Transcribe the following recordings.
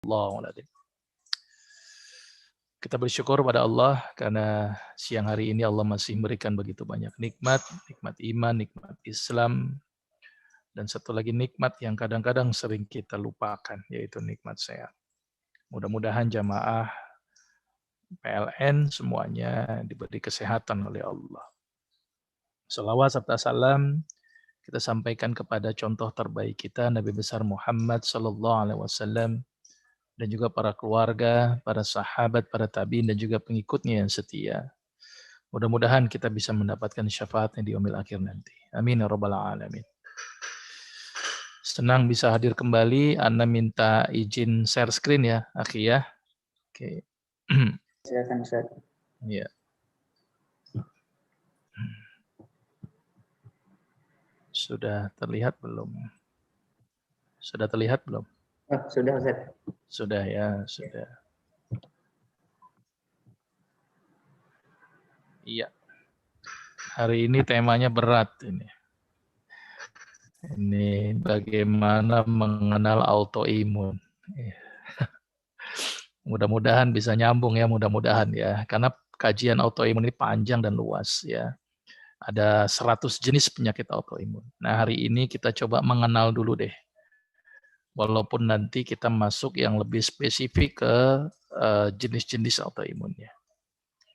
Astagfirullahaladzim. Kita bersyukur pada Allah karena siang hari ini Allah masih memberikan begitu banyak nikmat, nikmat iman, nikmat Islam, dan satu lagi nikmat yang kadang-kadang sering kita lupakan, yaitu nikmat sehat. Mudah-mudahan jamaah PLN semuanya diberi kesehatan oleh Allah. Salawat serta salam kita sampaikan kepada contoh terbaik kita, Nabi besar Muhammad SAW, dan juga para keluarga, para sahabat, para tabi'in, dan juga pengikutnya yang setia. Mudah-mudahan kita bisa mendapatkan syafaatnya di yaumil akhir nanti. Amin ya rabbal alamin. Senang bisa hadir kembali. Ana minta izin share screen ya, Akhi ya. Oke. Silakan Ustaz. Iya. Sudah terlihat belum? Sudah terlihat belum? Oh, sudah Ustaz. Sudah ya, sudah. Iya. Hari ini temanya berat ini. Ini bagaimana mengenal autoimun. Mudah-mudahan bisa nyambung ya, mudah-mudahan ya. Karena kajian autoimun ini panjang dan luas ya. Ada 100 jenis penyakit autoimun. Nah, hari ini kita coba mengenal dulu deh. Walaupun nanti kita masuk yang lebih spesifik ke jenis-jenis autoimunnya.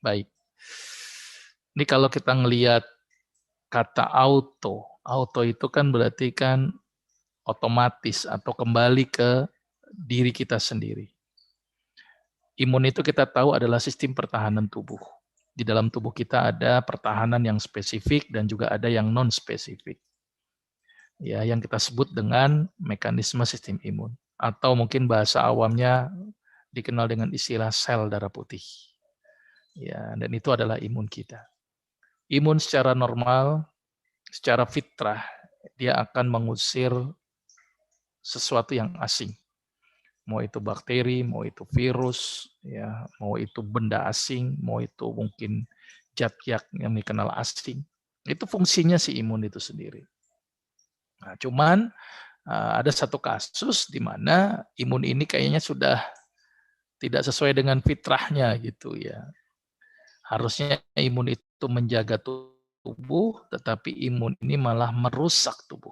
Baik. Ini kalau kita ngelihat kata auto itu kan berarti kan otomatis atau kembali ke diri kita sendiri. Imun itu kita tahu adalah sistem pertahanan tubuh. Di dalam tubuh kita ada pertahanan yang spesifik dan juga ada yang non spesifik. Ya, yang kita sebut dengan mekanisme sistem imun atau mungkin bahasa awamnya dikenal dengan istilah sel darah putih. Ya, dan itu adalah imun kita. Imun secara normal, secara fitrah, dia akan mengusir sesuatu yang asing. Mau itu bakteri, mau itu virus, ya, mau itu benda asing, mau itu mungkin zat yang dikenal asing. Itu fungsinya si imun itu sendiri. Nah, cuman ada satu kasus di mana imun ini kayaknya sudah tidak sesuai dengan fitrahnya gitu ya. Harusnya imun itu menjaga tubuh, tetapi imun ini malah merusak tubuh.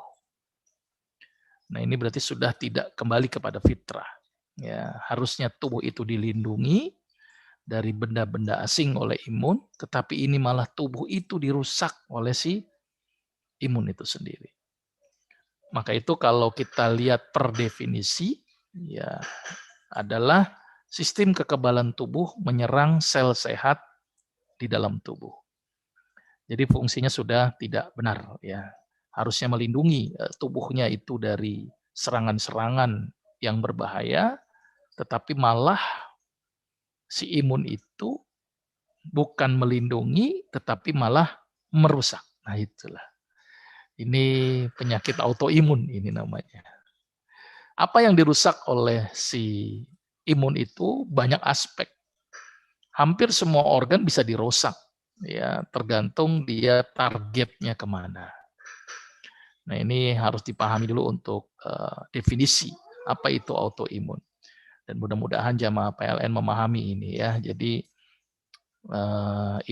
Nah, ini berarti sudah tidak kembali kepada fitrah. Ya, harusnya tubuh itu dilindungi dari benda-benda asing oleh imun, tetapi ini malah tubuh itu dirusak oleh si imun itu sendiri. Maka itu kalau kita lihat per definisi, ya adalah sistem kekebalan tubuh menyerang sel sehat di dalam tubuh. Jadi fungsinya sudah tidak benar ya. Harusnya melindungi tubuhnya itu dari serangan-serangan yang berbahaya, tetapi malah si imun itu bukan melindungi, tetapi malah merusak. Nah itulah. Ini penyakit autoimun ini namanya. Apa yang dirusak oleh si imun itu banyak aspek. Hampir semua organ bisa dirusak. Ya, tergantung dia targetnya kemana. Nah ini harus dipahami dulu untuk definisi apa itu autoimun. Dan mudah-mudahan jamaah PLN memahami ini ya. Jadi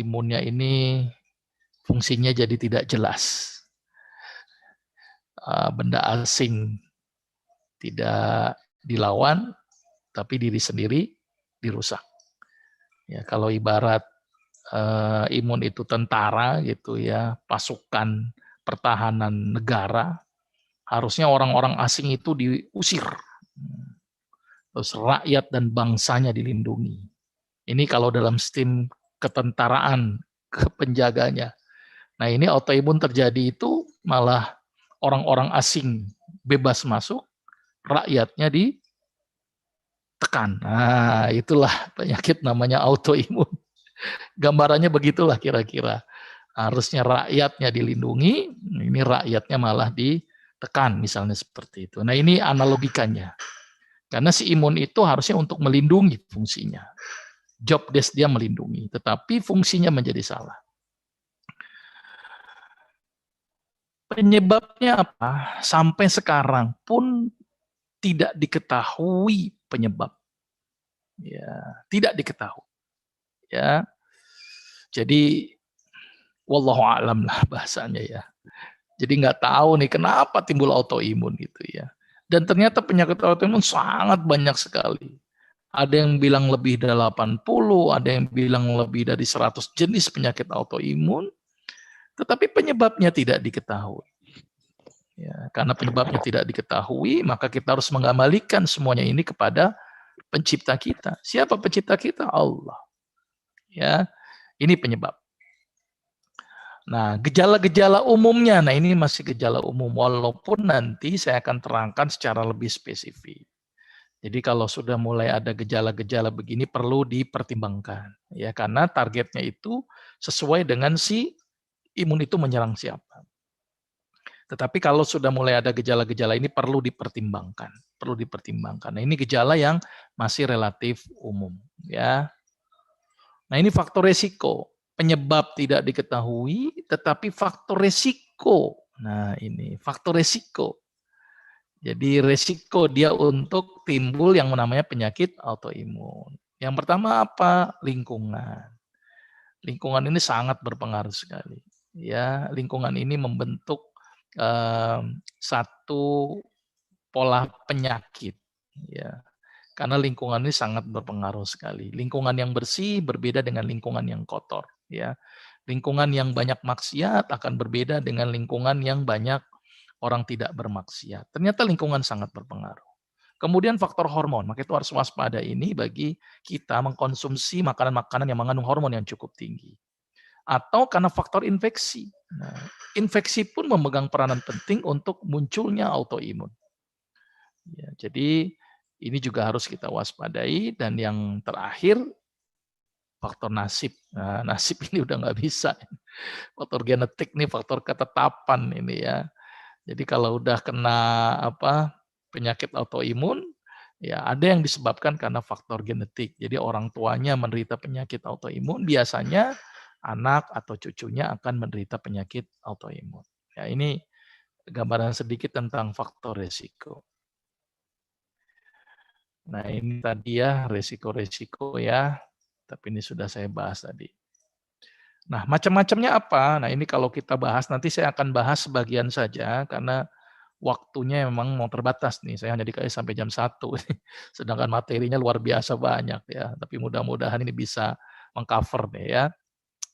imunnya ini fungsinya jadi tidak jelas. Benda asing tidak dilawan, tapi diri sendiri dirusak. Ya, kalau ibarat imun itu tentara gitu ya, pasukan pertahanan negara, harusnya orang-orang asing itu diusir. Terus rakyat dan bangsanya dilindungi. Ini kalau dalam sistem ketentaraan, penjaganya. Nah ini autoimun terjadi itu malah orang-orang asing bebas masuk, rakyatnya ditekan. Nah itulah penyakit namanya autoimun. Gambarannya begitulah kira-kira. Harusnya rakyatnya dilindungi, ini rakyatnya malah ditekan misalnya seperti itu. Nah ini analogikannya. Karena si imun itu harusnya untuk melindungi fungsinya. Job desk dia melindungi, tetapi fungsinya menjadi salah. Penyebabnya apa? Sampai sekarang pun tidak diketahui penyebab. Ya, tidak diketahui. Ya. Jadi wallahu a'lam lah bahasanya ya. Jadi nggak tahu nih kenapa timbul autoimun gitu ya. Dan ternyata penyakit autoimun sangat banyak sekali. Ada yang bilang lebih dari 80, ada yang bilang lebih dari 100 jenis penyakit autoimun, tetapi penyebabnya tidak diketahui. Ya, karena penyebabnya tidak diketahui, maka kita harus mengembalikan semuanya ini kepada pencipta kita. Siapa pencipta kita? Allah. Ya, ini penyebab. Nah, gejala-gejala umumnya, nah ini masih gejala umum, walaupun nanti saya akan terangkan secara lebih spesifik. Jadi kalau sudah mulai ada gejala-gejala begini perlu dipertimbangkan, ya karena targetnya itu sesuai dengan si imun itu menyerang siapa. Tetapi kalau sudah mulai ada gejala-gejala ini perlu dipertimbangkan, perlu dipertimbangkan. Nah, ini gejala yang masih relatif umum, ya. Nah, ini faktor resiko. Penyebab tidak diketahui, tetapi faktor resiko. Nah, ini faktor resiko. Jadi resiko dia untuk timbul yang namanya penyakit autoimun. Yang pertama apa? Lingkungan. Lingkungan ini sangat berpengaruh sekali. Ya, lingkungan ini membentuk satu pola penyakit. Ya, karena lingkungan ini sangat berpengaruh sekali. Lingkungan yang bersih berbeda dengan lingkungan yang kotor. Ya, lingkungan yang banyak maksiat akan berbeda dengan lingkungan yang banyak orang tidak bermaksiat. Ternyata lingkungan sangat berpengaruh. Kemudian faktor hormon, maka itu harus waspada ini bagi kita mengkonsumsi makanan-makanan yang mengandung hormon yang cukup tinggi. Atau karena faktor infeksi. Nah, infeksi pun memegang peranan penting untuk munculnya autoimun. Ya, jadi ini juga harus kita waspadai. Dan yang terakhir, faktor nasib. Nah, nasib ini udah nggak bisa. Faktor genetik nih, faktor ketetapan ini ya. Jadi kalau udah kena penyakit autoimun, ya ada yang disebabkan karena faktor genetik. Jadi orang tuanya menderita penyakit autoimun, biasanya anak atau cucunya akan menderita penyakit autoimun. Ya, ini gambaran sedikit tentang faktor resiko. Nah, ini tadi ya resiko-resiko ya, tapi ini sudah saya bahas tadi. Nah, macam-macamnya apa? Nah, ini kalau kita bahas, nanti saya akan bahas sebagian saja, karena waktunya memang mau terbatas nih, saya hanya dikasih sampai jam 1, sedangkan materinya luar biasa banyak ya, tapi mudah-mudahan ini bisa meng-cover deh ya.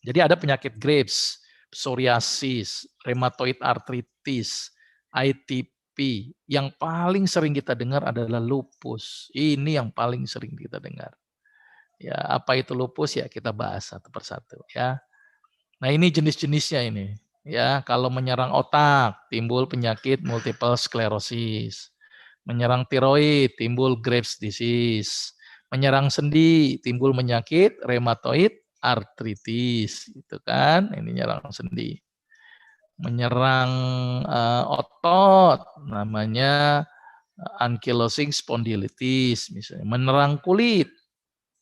Jadi ada penyakit Graves, psoriasis, rheumatoid arthritis, ITP, yang paling sering kita dengar adalah lupus. Ini yang paling sering kita dengar. Ya, apa itu lupus ya kita bahas satu persatu ya. Nah, ini jenis-jenisnya ini. Ya, kalau menyerang otak, timbul penyakit multiple sclerosis. Menyerang tiroid, timbul Graves disease. Menyerang sendi, timbul penyakit rheumatoid arthritis, gitu kan? Ini nyerang sendi. Menyerang otot, namanya ankylosing spondylitis, misalnya. Menyerang kulit,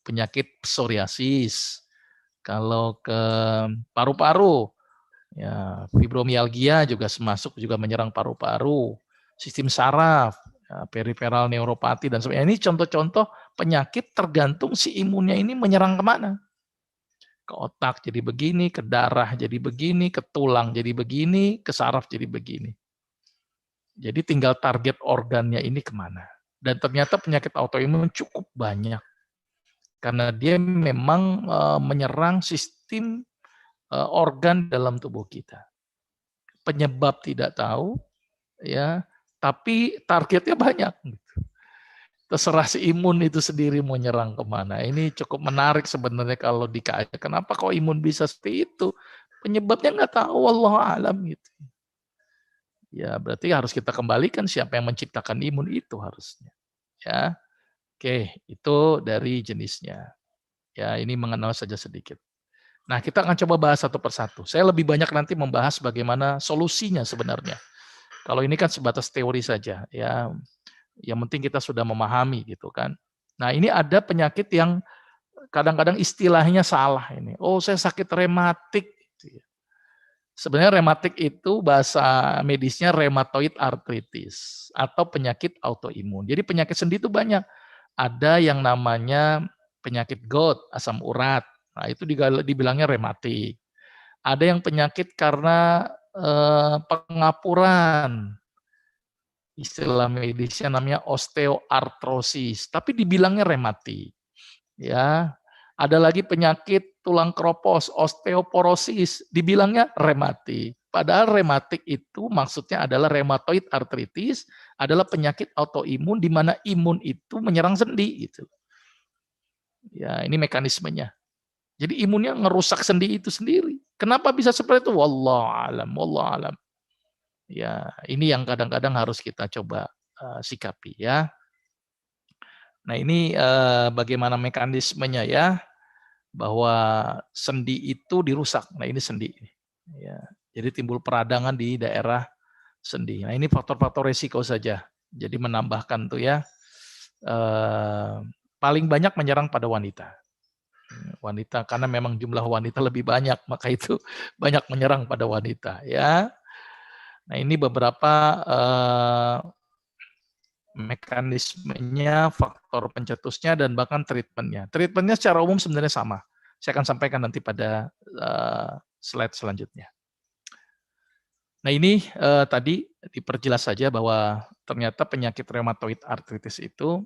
penyakit psoriasis. Kalau ke paru-paru, ya fibromialgia juga masuk juga menyerang paru-paru, sistem saraf, ya, peripheral neuropati dan sebagainya. Ini contoh-contoh penyakit tergantung si imunnya ini menyerang kemana. Ke otak jadi begini, ke darah jadi begini, ke tulang jadi begini, ke saraf jadi begini. Jadi tinggal target organnya ini kemana. Dan ternyata penyakit autoimun cukup banyak. Karena dia memang menyerang sistem organ dalam tubuh kita. Penyebab tidak tahu, ya, tapi targetnya banyak. Terserah si imun itu sendiri mau nyerang kemana. Ini cukup menarik sebenarnya kalau dikaji. Kenapa kok imun bisa seperti itu? Penyebabnya nggak tahu, wallahu alam gitu. Ya berarti harus kita kembalikan siapa yang menciptakan imun itu harusnya. Ya, oke, itu dari jenisnya. Ya, ini mengenal saja sedikit. Nah, kita akan coba bahas satu persatu. Saya lebih banyak nanti membahas bagaimana solusinya sebenarnya. Kalau ini kan sebatas teori saja, ya. Yang penting kita sudah memahami gitu kan. Nah, ini ada penyakit yang kadang-kadang istilahnya salah ini. Oh, saya sakit rematik. Sebenarnya rematik itu bahasa medisnya rheumatoid arthritis atau penyakit autoimun. Jadi penyakit sendi itu banyak. Ada yang namanya penyakit gout, asam urat. Nah, itu dibilangnya rematik. Ada yang penyakit karena pengapuran. Istilah medisnya namanya osteoartrosis, tapi dibilangnya rematik. Ya. Ada lagi penyakit tulang keropos, osteoporosis, dibilangnya rematik. Padahal rematik itu maksudnya adalah rheumatoid arthritis, adalah penyakit autoimun di mana imun itu menyerang sendi gitu. Ya, ini mekanismenya. Jadi imunnya ngerusak sendi itu sendiri. Kenapa bisa seperti itu? Wallahu alam, wallahu alam. Ya, ini yang kadang-kadang harus kita coba sikapi ya. Nah, ini bagaimana mekanismenya ya, bahwa sendi itu dirusak. Nah, ini sendi. Ya, jadi timbul peradangan di daerah sendi. Nah, ini faktor-faktor resiko saja. Jadi menambahkan tuh ya, paling banyak menyerang pada wanita. Wanita karena memang jumlah wanita lebih banyak, maka itu banyak menyerang pada wanita ya. Nah, ini beberapa mekanismenya, faktor pencetusnya dan bahkan treatmentnya. Treatmentnya secara umum sebenarnya sama. Saya akan sampaikan nanti pada slide selanjutnya. Nah, ini tadi diperjelas saja bahwa ternyata penyakit rheumatoid arthritis itu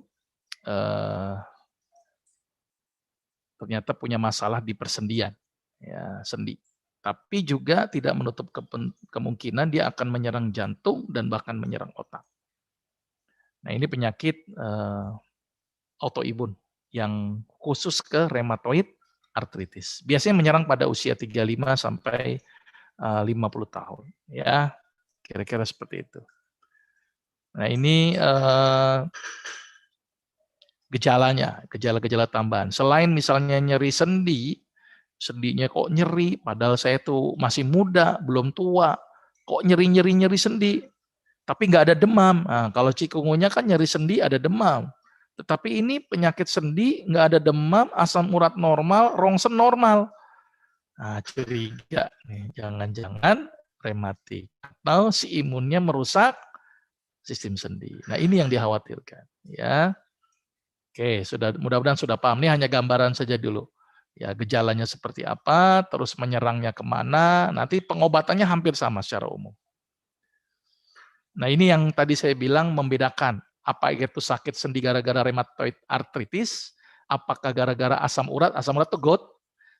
ternyata punya masalah di persendian, ya, sendi. Tapi juga tidak menutup kemungkinan dia akan menyerang jantung dan bahkan menyerang otak. Nah, ini penyakit autoimun yang khusus ke rheumatoid arthritis. Biasanya menyerang pada usia 35 sampai 50 tahun, ya. Kira-kira seperti itu. Nah, ini gejalanya, gejala-gejala tambahan. Selain misalnya nyeri sendi, sendinya kok nyeri, padahal saya tuh masih muda, belum tua, kok nyeri sendi, tapi nggak ada demam. Nah, kalau cikungunya kan nyeri sendi ada demam. Tetapi ini penyakit sendi, nggak ada demam, asam urat normal, rongsen normal. Nah, curiga nih, jangan-jangan rematik atau si imunnya merusak sistem sendi. Nah, ini yang dikhawatirkan, ya. Oke, mudah-mudahan sudah paham. Ini hanya gambaran saja dulu. Ya, gejalanya seperti apa, terus menyerangnya kemana, nanti pengobatannya hampir sama secara umum. Nah, ini yang tadi saya bilang membedakan, apa itu sakit sendi gara-gara rheumatoid arthritis, apakah gara-gara asam urat itu gout,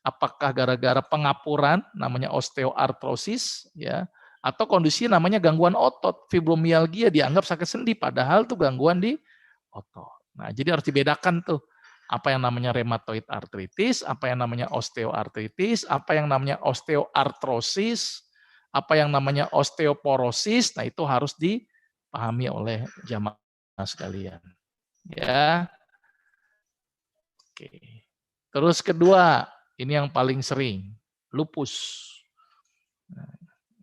apakah gara-gara pengapuran, namanya osteoartrosis, ya, atau kondisi namanya gangguan otot, fibromialgia dianggap sakit sendi, padahal itu gangguan di otot. Nah, jadi harus dibedakan tuh, apa yang namanya rheumatoid arthritis, apa yang namanya osteoartritis, apa yang namanya osteoartrosis, apa yang namanya osteoporosis. Nah, itu harus dipahami oleh jamaah sekalian. Ya. Oke. Terus kedua, ini yang paling sering, lupus. Nah,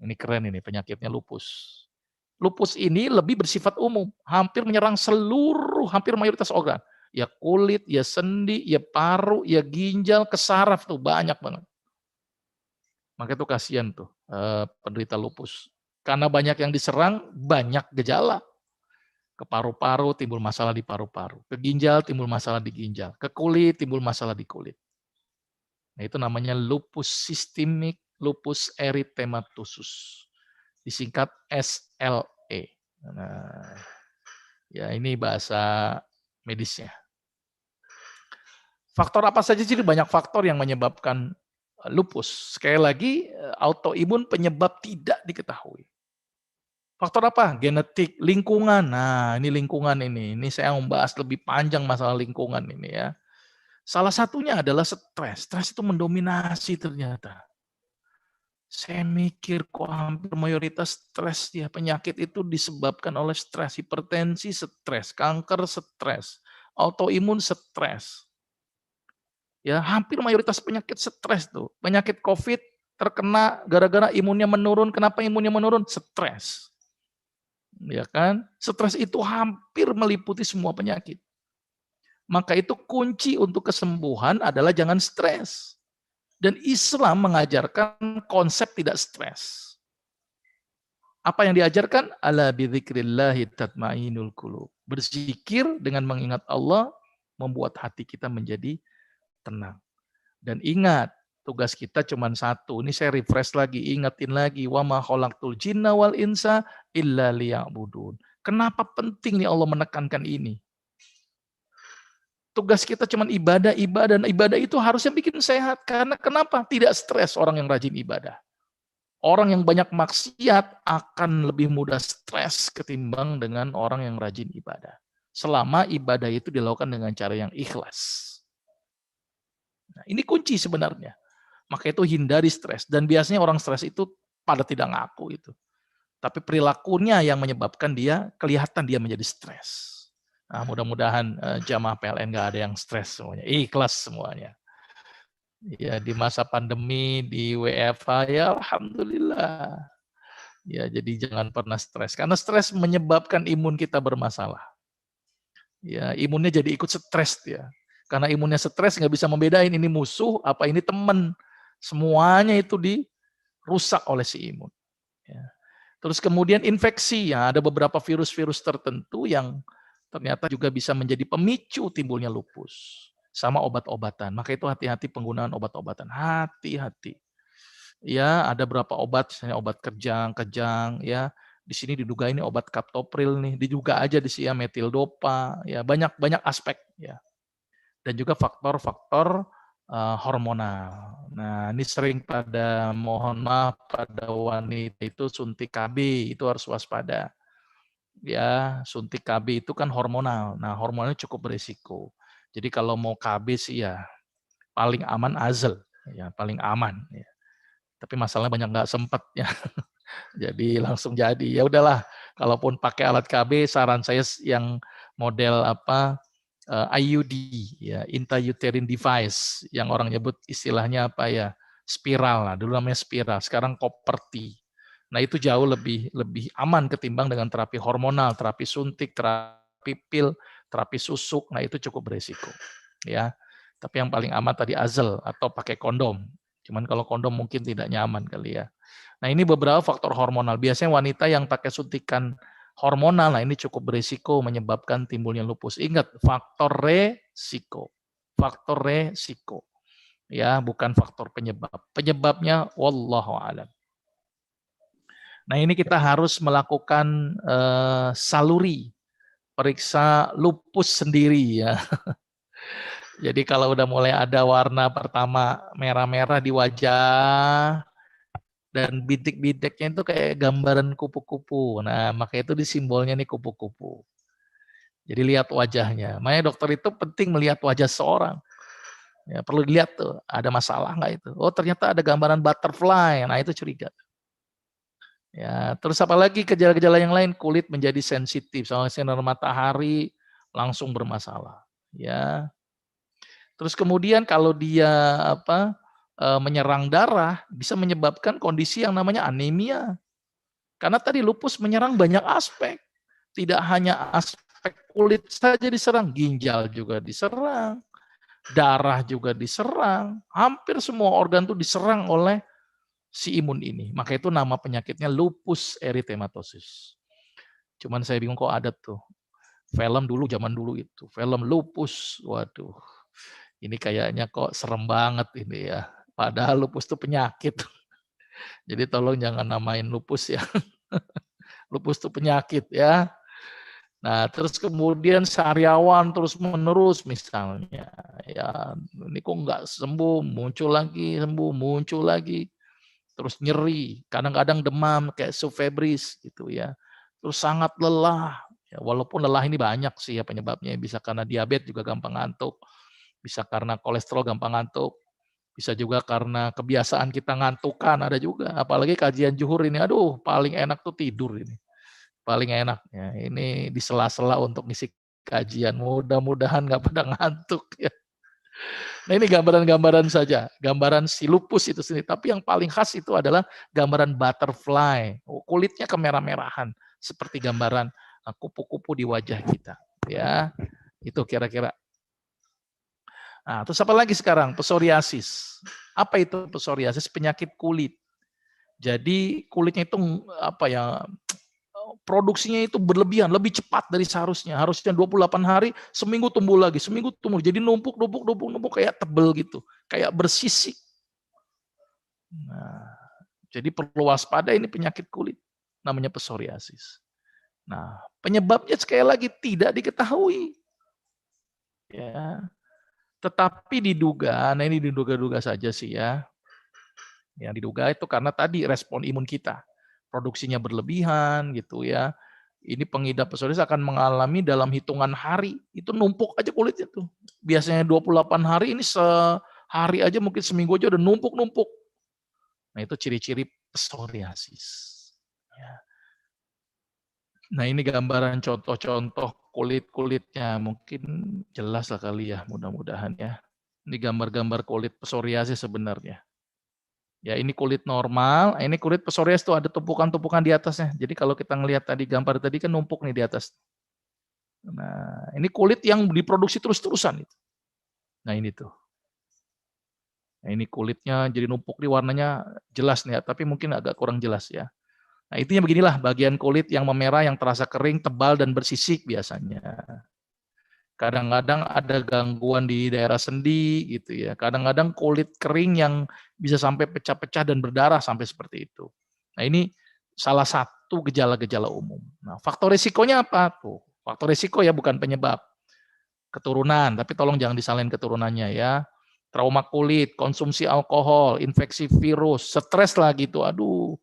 ini keren ini penyakitnya lupus. Lupus ini lebih bersifat umum, hampir menyerang hampir mayoritas organ. Ya kulit, ya sendi, ya paru, ya ginjal, ke saraf tuh banyak banget. Maka itu kasihan tuh penderita lupus. Karena banyak yang diserang, banyak gejala. Ke paru-paru timbul masalah di paru-paru, ke ginjal timbul masalah di ginjal, ke kulit timbul masalah di kulit. Nah, itu namanya lupus sistemik lupus erythematosus. Disingkat SLE. Nah, ya ini bahasa medisnya. Faktor apa saja sih? Banyak faktor yang menyebabkan lupus. Sekali lagi, autoimun penyebab tidak diketahui. Faktor apa? Genetik, lingkungan. Nah, ini lingkungan ini. Ini saya membahas lebih panjang masalah lingkungan ini ya. Salah satunya adalah stres. Stres itu mendominasi ternyata. Saya mikir kok hampir mayoritas stres ya, penyakit itu disebabkan oleh stres, hipertensi stres, kanker stres, autoimun stres. Ya, hampir mayoritas penyakit stres tuh. Penyakit COVID terkena gara-gara imunnya menurun. Kenapa imunnya menurun? Stres. Ya kan? Stres itu hampir meliputi semua penyakit. Maka itu kunci untuk kesembuhan adalah jangan stres. Dan Islam mengajarkan konsep tidak stres. Apa yang diajarkan? Ala bidzikrillahi tatmainul qulub. Berzikir dengan mengingat Allah, membuat hati kita menjadi tenang. Dan ingat, tugas kita cuma satu. Ini saya refresh lagi, ingetin lagi. Wa ma khalaqtul jinna wal insa illa liya'budun. Kenapa penting nih Allah menekankan ini? Tugas kita cuma ibadah, dan ibadah itu harusnya bikin sehat. Karena kenapa? Tidak stres orang yang rajin ibadah. Orang yang banyak maksiat akan lebih mudah stres ketimbang dengan orang yang rajin ibadah. Selama ibadah itu dilakukan dengan cara yang ikhlas. Nah, ini kunci sebenarnya. Maka itu hindari stres. Dan biasanya orang stres itu pada tidak ngaku itu. Tapi perilakunya yang menyebabkan dia, kelihatan dia menjadi stres. Nah, mudah-mudahan jamaah PLN nggak ada yang stres semuanya. Ikhlas semuanya. Ya, di masa pandemi, di WFH, ya alhamdulillah. Ya, jadi jangan pernah stres. Karena stres menyebabkan imun kita bermasalah. Ya, imunnya jadi ikut stres ya. Karena imunnya stres nggak bisa membedain ini musuh apa ini teman. Semuanya itu dirusak oleh si imun. Ya. Terus kemudian infeksi, ya ada beberapa virus-virus tertentu yang ternyata juga bisa menjadi pemicu timbulnya lupus. Sama obat-obatan. Maka itu hati-hati penggunaan obat-obatan. Hati-hati. Ya, ada berapa obat, misalnya obat kejang, ya. Di sini diduga ini obat kaptopril nih, diduga aja di sini ya metildopa, ya banyak aspek ya. Dan juga faktor-faktor hormonal. Nah, ini sering pada mohon maaf pada wanita itu suntik KB itu harus waspada. Ya, suntik KB itu kan hormonal. Nah, hormonnya cukup berisiko. Jadi kalau mau KB sih ya paling aman azal, ya paling aman. Ya. Tapi masalahnya banyak nggak sempat ya. Jadi langsung jadi. Ya udahlah, kalaupun pakai alat KB, saran saya yang model apa IUD, ya intrauterine device, yang orang nyebut istilahnya apa ya spiral lah. Dulu namanya spiral, sekarang Koperti. Nah itu jauh lebih aman ketimbang dengan terapi hormonal, terapi suntik, terapi pil, terapi susuk. Nah itu cukup beresiko, ya. Tapi yang paling aman tadi azal atau pakai kondom. Cuman kalau kondom mungkin tidak nyaman kali ya. Nah ini beberapa faktor hormonal. Biasanya wanita yang pakai suntikan hormonal, nah ini cukup berisiko menyebabkan timbulnya lupus. Ingat, faktor resiko. Faktor resiko. Ya, bukan faktor penyebab. Penyebabnya wallahu a'lam. Nah ini kita harus melakukan saluri, periksa lupus sendiri ya. Jadi kalau udah mulai ada warna pertama merah-merah di wajah dan bintik-bintiknya itu kayak gambaran kupu-kupu. Nah, maka itu disimbolnya nih kupu-kupu. Jadi lihat wajahnya. Makanya dokter itu penting melihat wajah seorang. Ya, perlu dilihat tuh, ada masalah nggak itu. Oh ternyata ada gambaran butterfly, nah itu curiga. Ya, terus apalagi gejala-gejala yang lain, kulit menjadi sensitif, soalnya sinar matahari langsung bermasalah. Ya, terus kemudian kalau dia menyerang darah, bisa menyebabkan kondisi yang namanya anemia. Karena tadi lupus menyerang banyak aspek, tidak hanya aspek kulit saja diserang, ginjal juga diserang, darah juga diserang, hampir semua organ itu diserang oleh si imun ini. Maka itu nama penyakitnya lupus erythematosus. Cuman saya bingung kok ada tuh film dulu, zaman dulu itu film lupus. Waduh, ini kayaknya kok serem banget ini ya. Padahal lupus itu penyakit. Jadi tolong jangan namain lupus ya. Lupus itu penyakit ya. Nah, terus kemudian sariawan terus menerus misalnya, ya ini kok nggak sembuh, muncul lagi, sembuh, muncul lagi, terus nyeri, kadang-kadang demam kayak subfebris gitu ya, terus sangat lelah, ya, walaupun lelah ini banyak sih ya penyebabnya, bisa karena diabetes juga gampang ngantuk, bisa karena kolesterol gampang ngantuk, bisa juga karena kebiasaan kita ngantukan ada juga, apalagi kajian zuhur ini, aduh paling enak tuh tidur ini. Paling enak ya, ini di sela-sela untuk ngisi kajian, mudah-mudahan nggak pada ngantuk ya. Nah ini gambaran-gambaran saja, gambaran si lupus itu sendiri. Tapi yang paling khas itu adalah gambaran butterfly, kulitnya kemerah-merahan, seperti gambaran kupu-kupu di wajah kita. Ya, itu kira-kira. Nah, terus apa lagi sekarang? Psoriasis. Apa itu psoriasis? Penyakit kulit. Jadi kulitnya itu apa ya? produksinya itu berlebihan, lebih cepat dari seharusnya. Harusnya 28 hari, seminggu tumbuh lagi, seminggu tumbuh. Jadi numpuk kayak tebel gitu, kayak bersisik. Nah, jadi perlu waspada, ini penyakit kulit, namanya psoriasis. Nah, penyebabnya sekali lagi tidak diketahui. Ya, tetapi diduga, nah ini diduga-duga saja sih ya. Yang diduga itu karena tadi respon imun kita. Produksinya berlebihan gitu ya. Ini pengidap psoriasis akan mengalami dalam hitungan hari. Itu numpuk aja kulitnya tuh. Biasanya 28 hari, ini sehari aja mungkin seminggu aja udah numpuk-numpuk. Nah itu ciri-ciri psoriasis. Ya. Nah ini gambaran contoh-contoh kulit-kulitnya. Mungkin jelas lah kali ya, mudah-mudahan ya. Ini gambar-gambar kulit psoriasis sebenarnya. Ya ini kulit normal, ini kulit psoriasis tuh ada tumpukan-tumpukan di atasnya. Jadi kalau kita ngelihat tadi gambar tadi kan numpuk nih di atas. Nah ini kulit yang diproduksi terus-terusan. Nah ini tuh. Nah ini kulitnya jadi numpuk nih, warnanya jelas nih ya, tapi mungkin agak kurang jelas ya. Nah intinya beginilah, bagian kulit yang memerah, yang terasa kering, tebal, dan bersisik biasanya. Kadang-kadang ada gangguan di daerah sendi gitu ya. Kadang-kadang kulit kering yang bisa sampai pecah-pecah dan berdarah sampai seperti itu. Nah ini salah satu gejala-gejala umum. Nah faktor risikonya apa tuh? Faktor risiko ya bukan penyebab. Keturunan, tapi tolong jangan disalahin keturunannya ya. Trauma kulit, konsumsi alkohol, infeksi virus, stres lah gitu. Aduh.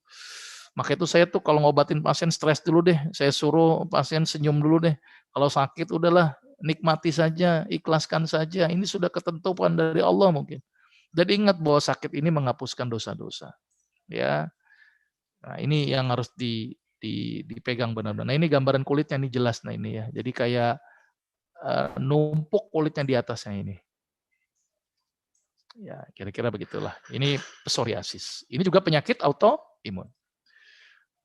Maka itu saya tuh kalau ngobatin pasien stres dulu deh. Saya suruh pasien senyum dulu deh. Kalau sakit udahlah, nikmati saja, ikhlaskan saja. Ini sudah ketentuan dari Allah mungkin. Dan ingat bahwa sakit ini menghapuskan dosa-dosa. Ya. Nah, ini yang harus dipegang benar-benar. Nah, ini gambaran kulitnya nih jelas nah ini ya. Jadi kayak numpuk kulitnya di atasnya ini. Ya, kira-kira begitulah. Ini psoriasis. Ini juga penyakit autoimun.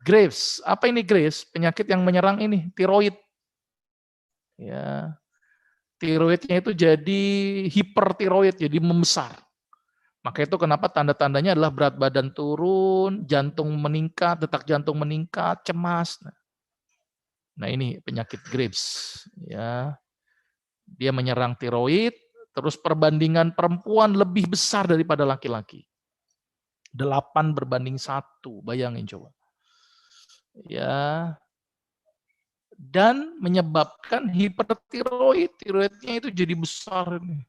Graves, apa ini Graves? Penyakit yang menyerang ini tiroid. Ya, tiroidnya itu jadi hipertiroid, jadi membesar. Maka itu kenapa tanda-tandanya adalah berat badan turun, jantung meningkat, detak jantung meningkat, cemas. Nah ini penyakit Graves. Ya, dia menyerang tiroid, terus perbandingan perempuan lebih besar daripada laki-laki. 8:1, bayangin coba. Ya, dan menyebabkan hipertiroid, tiroidnya itu jadi besar nih.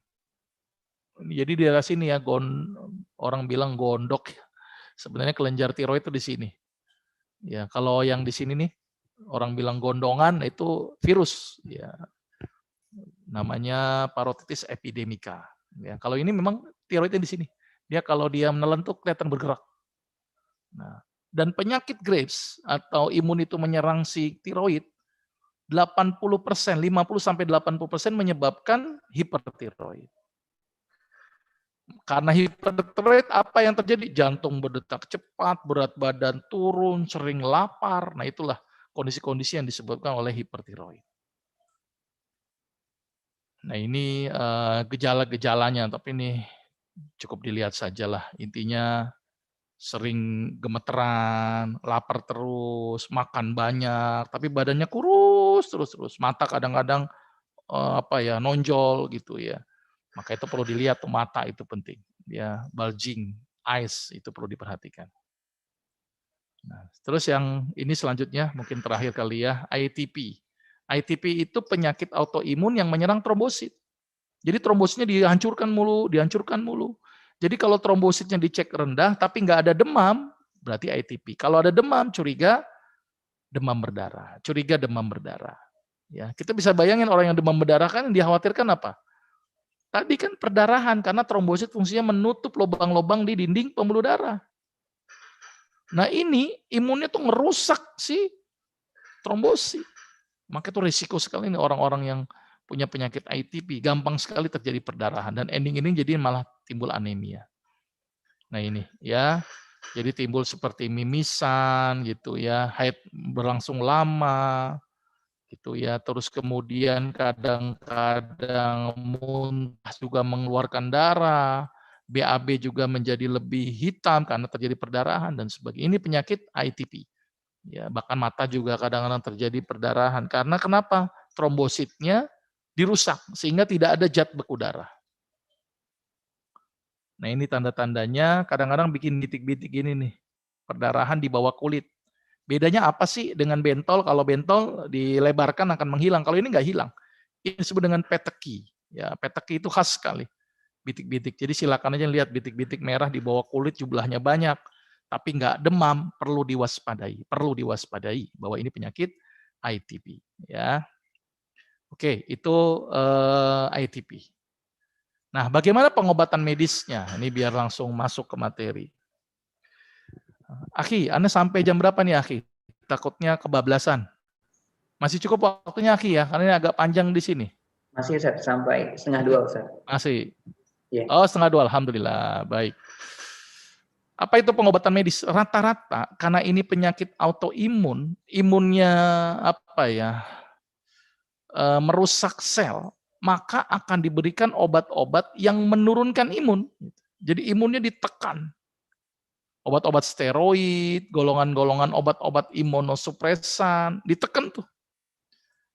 Jadi di daerah sini ya, orang bilang gondok. Sebenarnya kelenjar tiroid itu di sini. Ya, kalau yang di sini nih, orang bilang gondongan itu virus. Ya, namanya parotitis epidemika. Ya, kalau ini memang tiroidnya di sini. Dia kalau dia menelan tuh kelihatan bergerak. Nah, dan penyakit Graves atau imun itu menyerang si tiroid, 80%, 50-80% menyebabkan hipertiroid. Karena hipertiroid apa yang terjadi? Jantung berdetak cepat, berat badan turun, sering lapar. Nah itulah kondisi-kondisi yang disebabkan oleh hipertiroid. Nah ini gejala-gejalanya, tapi ini cukup dilihat sajalah. Intinya sering gemeteran, lapar terus, makan banyak, tapi badannya kurus terus. Mata kadang-kadang nonjol gitu ya. Maka itu perlu dilihat tuh, mata itu penting. Ya, bulging eyes itu perlu diperhatikan. Nah, terus yang ini selanjutnya mungkin terakhir kali ya, ITP. ITP itu penyakit autoimun yang menyerang trombosit. Jadi trombositnya dihancurkan mulu. Jadi kalau trombositnya dicek rendah tapi nggak ada demam, berarti ITP. Kalau ada demam, curiga demam berdarah. Ya, kita bisa bayangin orang yang demam berdarah kan yang dikhawatirkan apa? Tadi kan perdarahan, karena trombosit fungsinya menutup lubang-lubang di dinding pembuluh darah. Nah ini imunnya tuh ngerusak si trombosit. Maka itu risiko sekali nih orang-orang yang punya penyakit ITP, gampang sekali terjadi perdarahan. Dan ending ini jadi malah timbul anemia. Nah ini ya, jadi timbul seperti mimisan gitu ya, haid berlangsung lama, gitu ya. Terus kemudian kadang-kadang muntah juga mengeluarkan darah, BAB juga menjadi lebih hitam karena terjadi perdarahan dan sebagainya. Ini penyakit ITP. Ya, bahkan mata juga kadang-kadang terjadi perdarahan. Karena kenapa? Trombositnya dirusak sehingga tidak ada zat beku darah. Nah, ini tanda-tandanya kadang-kadang bikin bintik-bintik gini nih. Perdarahan di bawah kulit. Bedanya apa sih dengan bentol? Kalau bentol dilebarkan akan menghilang. Kalau ini nggak hilang. Ini disebut dengan peteki. Ya, peteki itu khas sekali. Bintik-bintik. Jadi silakan aja lihat bintik-bintik merah di bawah kulit jumlahnya banyak. Tapi nggak demam, perlu diwaspadai. Perlu diwaspadai bahwa ini penyakit ITP. Ya, oke, itu ITP. Nah, bagaimana pengobatan medisnya? Ini biar langsung masuk ke materi. Akhi, Anda sampai jam berapa nih, Akhi? Takutnya kebablasan. Masih cukup waktunya, Akhi, ya? Karena ini agak panjang di sini. Masih Ustaz, sampai 1:30 Ustaz. Masih. Iya. Oh, 1:30. Alhamdulillah. Baik. Apa itu pengobatan medis? Rata-rata karena ini penyakit autoimun, imunnya apa ya? Merusak sel, maka akan diberikan obat-obat yang menurunkan imun. Jadi imunnya ditekan. Obat-obat steroid, golongan-golongan obat-obat imunosupresan, ditekan tuh.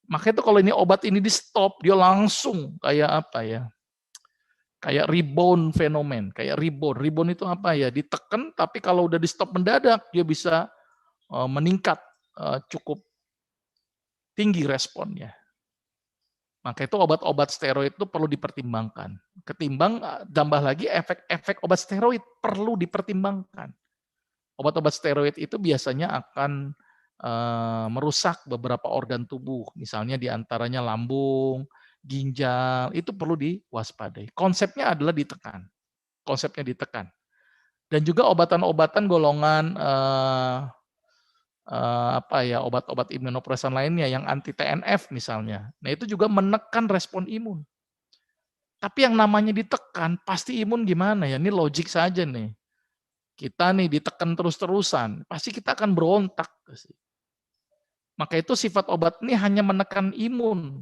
Makanya tuh kalau ini obat ini di stop, dia langsung kayak apa ya? Kayak rebound fenomen, kayak rebound. Rebound itu apa ya? Ditekan, tapi kalau udah di stop mendadak, dia bisa meningkat cukup tinggi responnya. Maka itu obat-obat steroid itu perlu dipertimbangkan. Ketimbang tambah lagi efek-efek obat steroid perlu dipertimbangkan. Obat-obat steroid itu biasanya akan merusak beberapa organ tubuh, misalnya diantaranya lambung, ginjal, itu perlu diwaspadai. Konsepnya adalah ditekan. Konsepnya ditekan. Dan juga obatan-obatan golongan apa ya, obat-obat imunosupresan lainnya yang anti TNF misalnya. Nah, itu juga menekan respon imun. Tapi yang namanya ditekan, pasti imun gimana ya? Ini logik saja nih. Kita nih ditekan terus-terusan, pasti kita akan berontak. Maka itu sifat obat ini hanya menekan imun.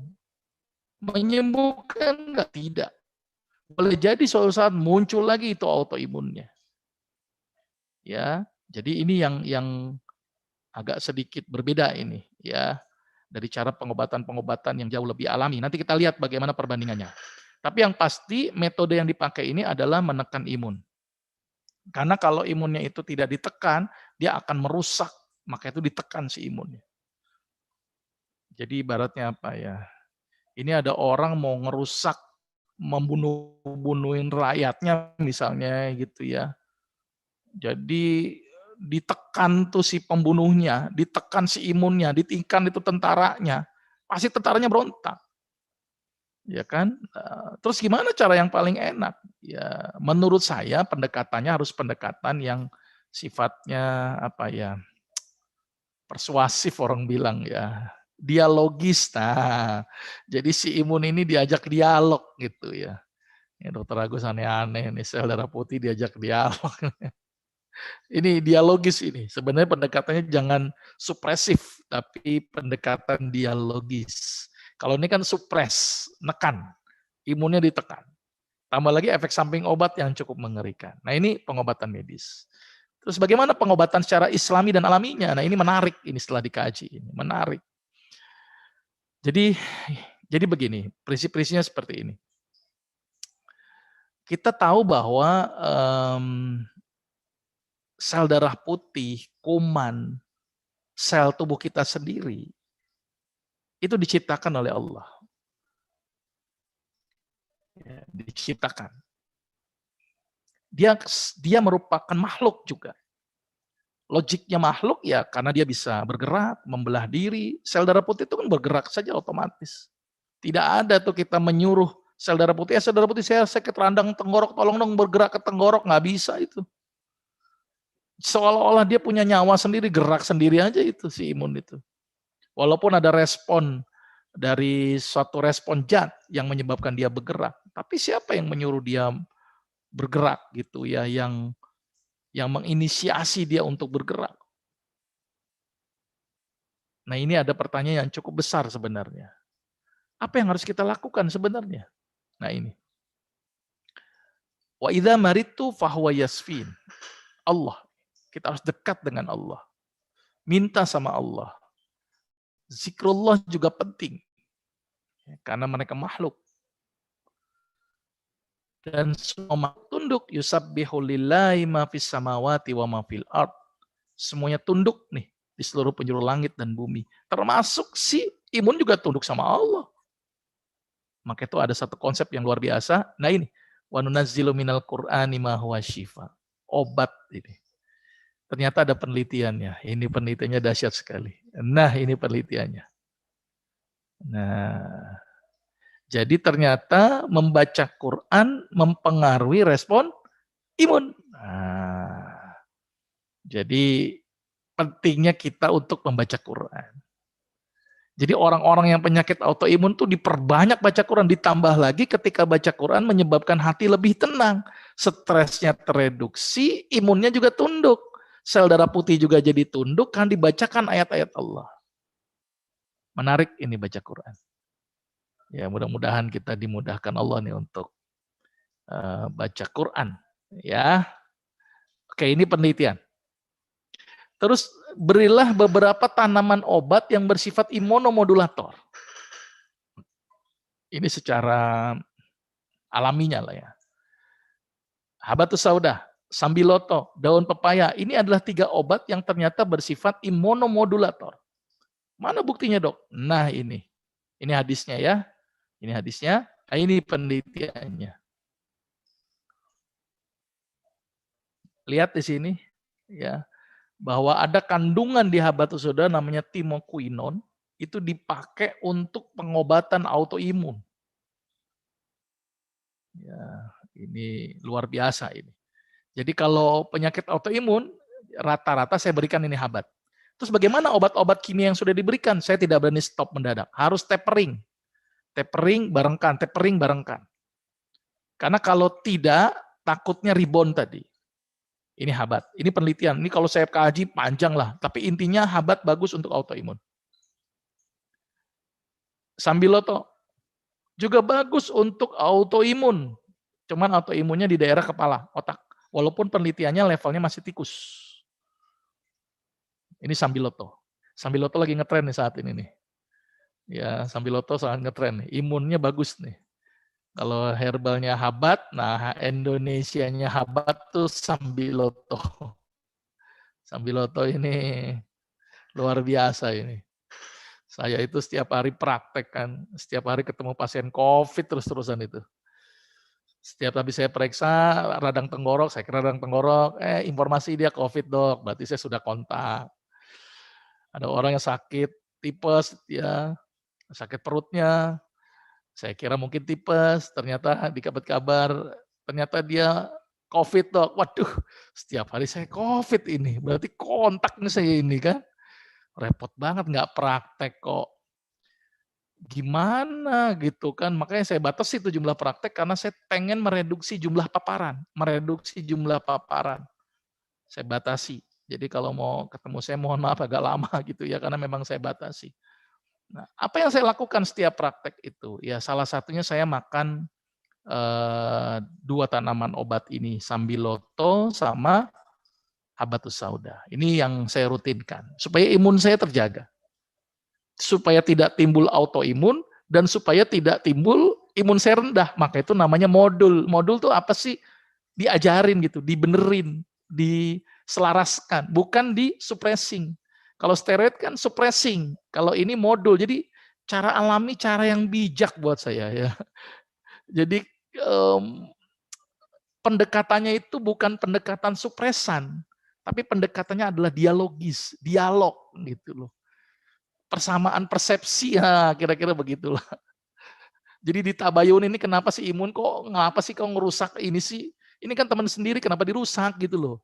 Menyembuhkan enggak? Tidak. Boleh jadi suatu saat muncul lagi itu autoimunnya. Ya, jadi ini yang agak sedikit berbeda ini ya dari cara pengobatan-pengobatan yang jauh lebih alami. Nanti kita lihat bagaimana perbandingannya. Tapi yang pasti metode yang dipakai ini adalah menekan imun. Karena kalau imunnya itu tidak ditekan, dia akan merusak. Maka itu ditekan si imunnya. Jadi ibaratnya apa ya? Ini ada orang mau ngerusak, membunuhin rakyatnya misalnya gitu ya. Jadi ditekan tuh si pembunuhnya, ditekan si imunnya, ditekan itu tentaranya, pasti tentaranya berontak. Ya kan? Terus gimana cara yang paling enak? Ya, menurut saya pendekatannya harus pendekatan yang sifatnya apa ya? Persuasif orang bilang ya. Dialogis. Nah, jadi si imun ini diajak dialog gitu ya. Ya, Dokter Agus aneh-aneh nih, sel darah putih diajak dialog. Ini dialogis ini. Sebenarnya pendekatannya jangan supresif, tapi pendekatan dialogis. Kalau ini kan supres, nekan, imunnya ditekan. Tambah lagi efek samping obat yang cukup mengerikan. Nah ini pengobatan medis. Terus bagaimana pengobatan secara islami dan alaminya? Nah ini menarik ini setelah dikaji. Ini menarik. Jadi begini, prinsip-prinsipnya seperti ini. Kita tahu bahwa sel darah putih, kuman, sel tubuh kita sendiri, itu diciptakan oleh Allah. Ya, diciptakan. Dia merupakan makhluk juga. Logiknya makhluk ya karena dia bisa bergerak, membelah diri. Sel darah putih itu kan bergerak saja otomatis. Tidak ada tuh kita menyuruh sel darah putih, sel darah putih saya sakit radang tenggorok, tolong dong bergerak ke tenggorok, nggak bisa itu. Seolah-olah dia punya nyawa sendiri, gerak sendiri aja itu si imun itu. Walaupun ada respon dari suatu respon zat yang menyebabkan dia bergerak, tapi siapa yang menyuruh dia bergerak gitu ya, yang menginisiasi dia untuk bergerak. Nah, ini ada pertanyaan yang cukup besar sebenarnya. Apa yang harus kita lakukan sebenarnya? Nah, ini. Wa idza maritu fahuwa yasfin. Allah. Kita harus dekat dengan Allah. minta sama Allah. Zikrullah juga penting, karena mereka makhluk. Dan semua tunduk, yusabbihu lillahi ma fis samawati wa ma fil ard. Semuanya tunduk nih di seluruh penjuru langit dan bumi. Termasuk si imun juga tunduk sama Allah. Maka itu ada satu konsep yang luar biasa. Nah ini, wa nunazzilu minal qur'ani ma huwa syifa. Obat ini. Ternyata ada penelitiannya. Ini penelitiannya dahsyat sekali. Nah, ini penelitiannya. Nah, jadi ternyata membaca Quran mempengaruhi respon imun. Nah, jadi pentingnya kita untuk membaca Quran. Jadi orang-orang yang penyakit autoimun tuh diperbanyak baca Quran, ditambah lagi ketika baca Quran menyebabkan hati lebih tenang, stresnya tereduksi, imunnya juga tunduk, sel darah putih juga jadi tunduk kan dibacakan ayat-ayat Allah. Menarik ini baca Quran. Ya mudah-mudahan kita dimudahkan Allah nih untuk baca Quran. Ya, oke ini penelitian. Terus berilah beberapa tanaman obat yang bersifat imunomodulator. Ini secara alaminya lah ya. Habatus sauda, sambiloto, daun pepaya. Ini adalah 3 obat yang ternyata bersifat imunomodulator. Mana buktinya dok? Nah ini. Ini hadisnya ya. Ini hadisnya. Nah, ini penelitiannya. Lihat di sini ya. Bahwa ada kandungan di habatus sauda namanya timokuinon. Itu dipakai untuk pengobatan autoimun. Ya, ini luar biasa ini. Jadi kalau penyakit autoimun, rata-rata saya berikan ini habat. Terus bagaimana obat-obat kimia yang sudah diberikan? Saya tidak berani stop mendadak. Harus tapering. Tapering barengkan. Karena kalau tidak, takutnya rebound tadi. Ini habat. Ini penelitian. Ini kalau saya kaji panjang lah. Tapi intinya habat bagus untuk autoimun. Sambiloto juga bagus untuk autoimun. Cuman autoimunnya di daerah kepala, otak. Walaupun penelitiannya levelnya masih tikus. Ini sambiloto. Sambiloto lagi ngetren nih saat ini nih. Ya, sambiloto sangat ngetren. Imunnya bagus nih. Kalau herbalnya habat, nah Indonesianya habat tuh sambiloto. Sambiloto ini luar biasa ini. Saya itu setiap hari praktek kan, setiap hari ketemu pasien COVID terus-terusan itu. Setiap habis saya periksa radang tenggorok, saya kira radang tenggorok, informasi dia COVID dok, berarti saya sudah kontak. Ada orang yang sakit tipes, ya sakit perutnya, saya kira mungkin tipes, ternyata dikabar kabar, ternyata dia COVID dok. Waduh, setiap hari saya COVID ini, berarti kontak nih saya ini kan. Repot banget, nggak praktek kok. Gimana gitu kan, makanya saya batasi itu jumlah praktek karena saya pengen mereduksi jumlah paparan. Saya batasi. Jadi kalau mau ketemu saya mohon maaf agak lama gitu ya, karena memang saya batasi. Nah, apa yang saya lakukan setiap praktek itu? Ya salah satunya saya makan 2 tanaman obat ini, sambiloto sama habatus sauda. Ini yang saya rutinkan supaya imun saya terjaga. Supaya tidak timbul autoimun dan supaya tidak timbul imun saya rendah. Maka itu namanya modul. Modul itu apa sih? Diajarin gitu, dibenerin, diselaraskan, bukan disupressing. Kalau steroid kan suppressing, kalau ini modul. Jadi cara alami, cara yang bijak buat saya ya. Jadi pendekatannya itu bukan pendekatan supresan, tapi pendekatannya adalah dialogis, dialog gitu loh. Persamaan persepsi ya kira-kira begitulah. Jadi di tabayun ini kenapa sih imun ngapa sih kau ngerusak ini sih? Ini kan teman sendiri kenapa dirusak gitu loh.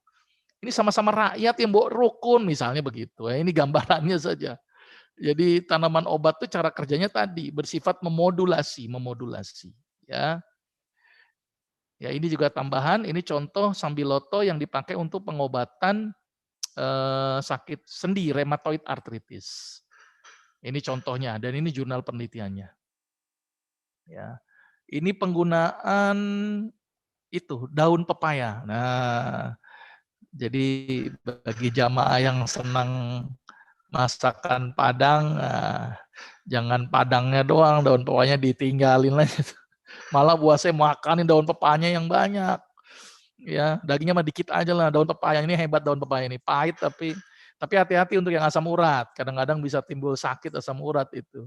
Ini sama-sama rakyat yang bawa rukun misalnya begitu. Ini gambarannya saja. Jadi tanaman obat itu cara kerjanya tadi bersifat memodulasi ya. Ya ini juga tambahan, ini contoh sambiloto yang dipakai untuk pengobatan sakit sendi rheumatoid arthritis. Ini contohnya dan ini jurnal penelitiannya. Ya. Ini penggunaan itu daun pepaya. Nah, jadi bagi jamaah yang senang Masakan Padang, jangan padangnya doang, daun pepayanya ditinggalin lagi. Malah buat saya makanin daun pepayanya yang banyak. Ya, dagingnya mah dikit aja lah. Daun pepaya ini hebat, daun pepaya ini pahit tapi hati-hati untuk yang asam urat. Kadang-kadang bisa timbul sakit asam urat itu.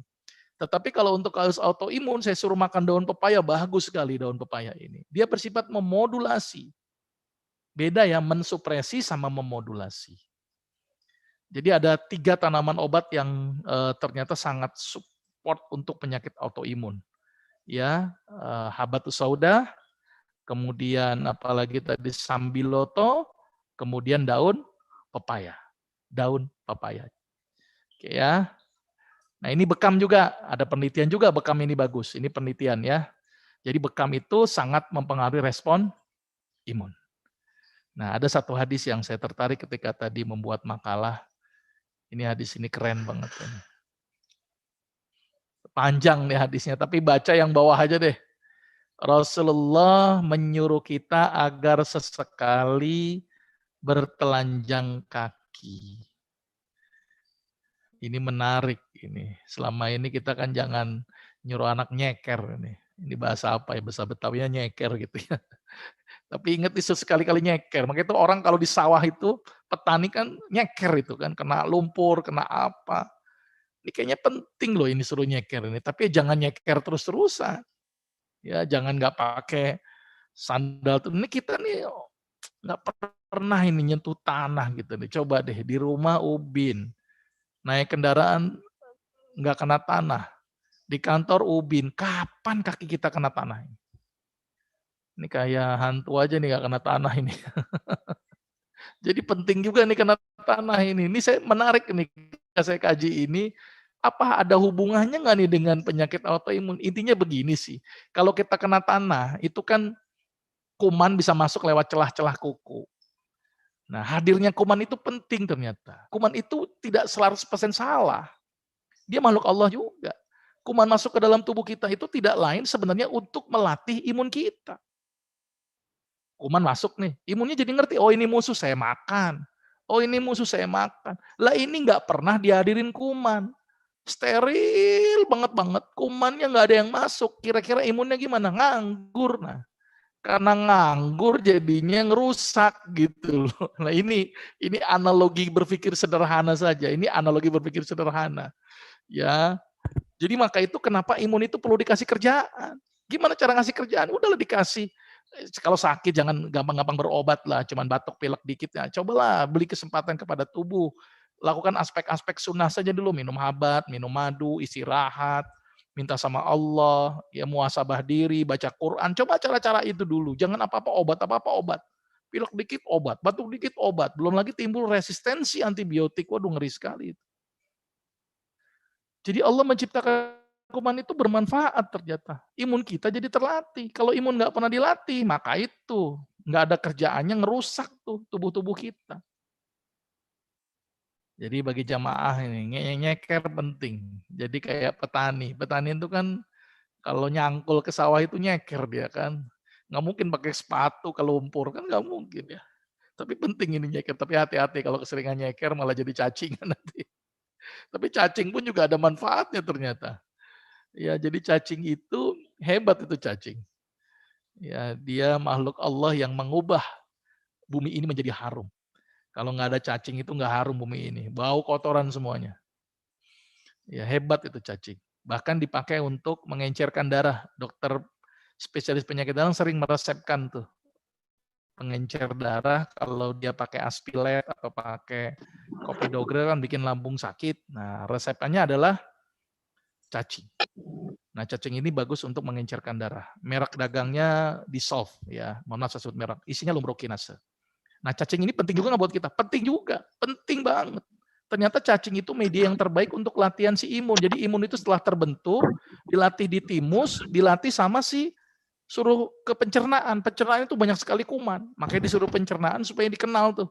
Tetapi kalau untuk kasus autoimun, saya suruh makan daun pepaya, bagus sekali daun pepaya ini. Dia bersifat memodulasi. Beda ya, mensupresi sama memodulasi. Jadi ada 3 tanaman obat yang ternyata sangat support untuk penyakit autoimun. Ya, habatus sauda, kemudian apalagi tadi sambiloto, kemudian daun pepaya. Daun pepaya. Oke ya. Nah ini bekam juga, ada penelitian juga bekam ini bagus. Ini penelitian ya. Jadi bekam itu sangat mempengaruhi respon imun. Nah ada satu hadis yang saya tertarik ketika tadi membuat makalah. Ini hadis ini keren banget. Panjang nih hadisnya, tapi baca yang bawah aja deh. Rasulullah menyuruh kita agar sesekali bertelanjang kaki. Ini menarik ini. Selama ini kita kan jangan nyuruh anak nyeker ini. Ini bahasa apa ya? Bahasa Betawinya nyeker gitu ya. Tapi ingat itu sekali-kali nyeker. Makanya itu orang kalau di sawah itu petani kan nyeker itu kan, kena lumpur, kena apa. Ini kayaknya penting loh ini suruh nyeker ini. Tapi jangan nyeker terus-terusan. Ya jangan nggak pakai sandal tuh. Ini kita nih nggak pernah ini nyentuh tanah gitu nih. Coba deh di rumah ubin. Naik kendaraan nggak kena tanah. Di kantor ubin, kapan kaki kita kena tanah? Ini kayak hantu aja nih nggak kena tanah ini. Jadi penting juga nih kena tanah ini. Ini saya menarik nih, saya kaji ini, apa ada hubungannya nggak nih dengan penyakit autoimun? Intinya begini sih, kalau kita kena tanah, itu kan kuman bisa masuk lewat celah-celah kuku. Nah, hadirnya kuman itu penting ternyata. Kuman itu tidak 100% salah. Dia makhluk Allah juga. Kuman masuk ke dalam tubuh kita itu tidak lain sebenarnya untuk melatih imun kita. Kuman masuk nih, imunnya jadi ngerti, oh ini musuh saya makan. Oh ini musuh saya makan. Lah ini nggak pernah dihadirin kuman. Steril banget. Kumannya nggak ada yang masuk. Kira-kira imunnya gimana? Nganggur. Nah, karena nganggur jadinya ngerusak gitu loh. Nah ini analogi berpikir sederhana saja. Ini analogi berpikir sederhana. Ya, jadi maka itu kenapa imun itu perlu dikasih kerjaan. Gimana cara ngasih kerjaan? Udahlah dikasih. Kalau sakit jangan gampang-gampang berobat lah, cuman batuk pilek dikit. Ya, cobalah beli kesempatan kepada tubuh. Lakukan aspek-aspek sunnah saja dulu, minum habat, minum madu, istirahat, minta sama Allah, ya muhasabah diri, baca Quran. Coba cara-cara itu dulu. Jangan apa-apa obat. Pilek dikit obat, batuk dikit obat. Belum lagi timbul resistensi antibiotik. Waduh ngeri sekali. Jadi Allah menciptakan kuman itu bermanfaat ternyata. Imun kita jadi terlatih. Kalau imun nggak pernah dilatih, maka itu nggak ada kerjaannya ngerusak tuh tubuh-tubuh kita. Jadi bagi jamaah ini nyeker penting. Jadi kayak petani. Petani itu kan kalau nyangkul ke sawah itu nyeker dia kan. Nggak mungkin pakai sepatu ke lumpur kan nggak mungkin ya. Tapi penting ini nyeker. Tapi hati-hati kalau keseringan nyeker malah jadi cacingan nanti. Tapi cacing pun juga ada manfaatnya ternyata. Ya, jadi cacing itu hebat itu cacing. Ya, dia makhluk Allah yang mengubah bumi ini menjadi harum. Kalau nggak ada cacing itu nggak harum bumi ini, bau kotoran semuanya. Ya, hebat itu cacing. Bahkan dipakai untuk mengencerkan darah. Dokter spesialis penyakit dalam sering meresepkan tuh pengencer darah kalau dia pakai Aspilet atau pakai Copidogrel kan bikin lambung sakit. Nah, resepannya adalah cacing. Nah, cacing ini bagus untuk mengencerkan darah. Merek dagangnya Dissolve ya. Mohon maaf saya sebut merek. Isinya lumbrokinase. Nah, cacing ini penting juga nggak buat kita? Penting juga. Penting banget. Ternyata cacing itu media yang terbaik untuk latihan si imun. Jadi imun itu setelah terbentuk, dilatih di timus, dilatih sama si suruh ke pencernaan. Pencernaan itu banyak sekali kuman. Makanya disuruh pencernaan supaya dikenal tuh.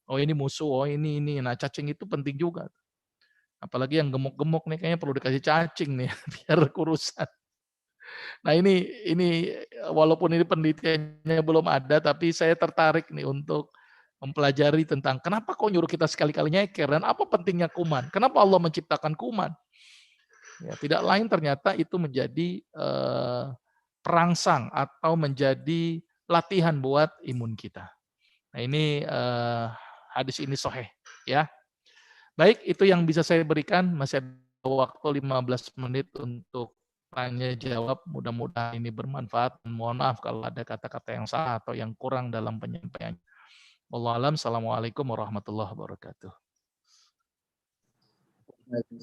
Oh ini musuh, oh ini. Nah, cacing itu penting juga. Apalagi yang gemuk-gemuk nih kayaknya perlu dikasih cacing nih biar kurusan. Nah ini walaupun ini penelitiannya belum ada, tapi saya tertarik nih untuk mempelajari tentang kenapa kok nyuruh kita sekali-kali nyeker dan apa pentingnya kuman, kenapa Allah menciptakan kuman. Ya, tidak lain ternyata itu menjadi perangsang atau menjadi latihan buat imun kita. Nah ini hadis ini sahih ya. Baik, itu yang bisa saya berikan. Masih ada waktu 15 menit untuk tanya jawab. Mudah-mudahan ini bermanfaat. Mohon maaf kalau ada kata-kata yang salah atau yang kurang dalam penyampaian. Wallahu a'lam. Assalamualaikum warahmatullahi wabarakatuh.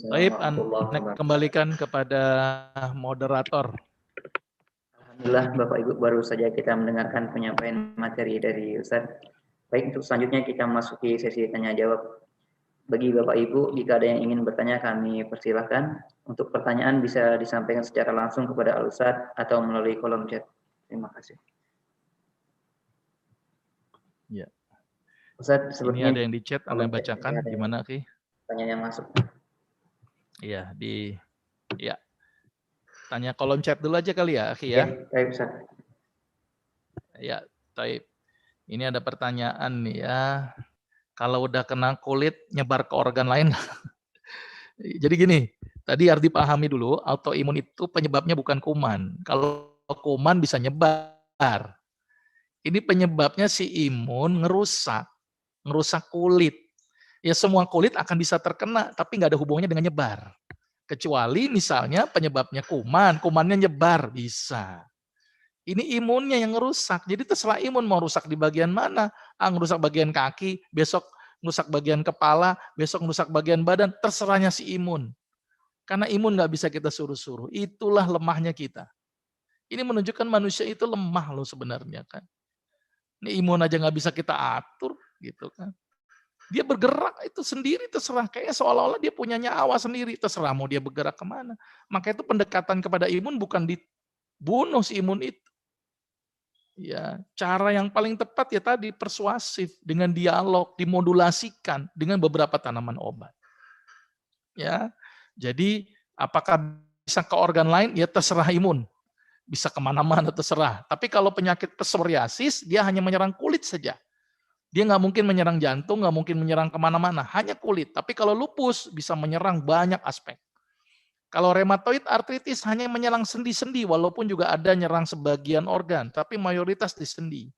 Baik, Anda kembalikan kepada moderator. Alhamdulillah Bapak Ibu, baru saja kita mendengarkan penyampaian materi dari Ustadz. Baik, untuk selanjutnya kita masuki sesi tanya jawab. Bagi Bapak Ibu, jika ada yang ingin bertanya kami persilahkan. Untuk pertanyaan bisa disampaikan secara langsung kepada Al-Ustadz atau melalui kolom chat. Terima kasih. Ya. Ustadz, sepertinya ini ada yang di chat, Anda bacakan gimana, Ki? Pertanyaan yang masuk. Iya, ya. Tanya kolom chat dulu aja kali ya, Ki ya. Baik, Ustaz. Ya, baik. Ini ada pertanyaan nih ya. Kalau udah kena kulit nyebar ke organ lain. Jadi gini, tadi harus dipahami dulu, autoimun itu penyebabnya bukan kuman. Kalau kuman bisa nyebar. Ini penyebabnya si imun ngerusak kulit. Ya semua kulit akan bisa terkena, tapi nggak ada hubungannya dengan nyebar. Kecuali misalnya penyebabnya kumannya nyebar, bisa. Ini imunnya yang ngerusak. Jadi terserah imun mau rusak di bagian mana. Ngerusak bagian kaki, besok ngerusak bagian kepala, besok ngerusak bagian badan. Terserahnya si imun. Karena imun nggak bisa kita suruh-suruh. Itulah lemahnya kita. Ini menunjukkan manusia itu lemah loh sebenarnya kan. Ini imun aja nggak bisa kita atur gitu kan. Dia bergerak itu sendiri terserah. Kayaknya seolah-olah dia punya nyawa sendiri. Terserah mau dia bergerak kemana. Maka itu pendekatan kepada imun bukan dibunuh si imun itu. Ya, cara yang paling tepat ya tadi persuasif dengan dialog, dimodulasikan dengan beberapa tanaman obat. Ya, jadi apakah bisa ke organ lain? Ya terserah imun, bisa kemana-mana terserah. Tapi kalau penyakit psoriasis dia hanya menyerang kulit saja. Dia nggak mungkin menyerang jantung, nggak mungkin menyerang kemana-mana, hanya kulit. Tapi kalau lupus bisa menyerang banyak aspek. Kalau rheumatoid arthritis hanya menyerang sendi-sendi, walaupun juga ada nyerang sebagian organ, tapi mayoritas di sendi.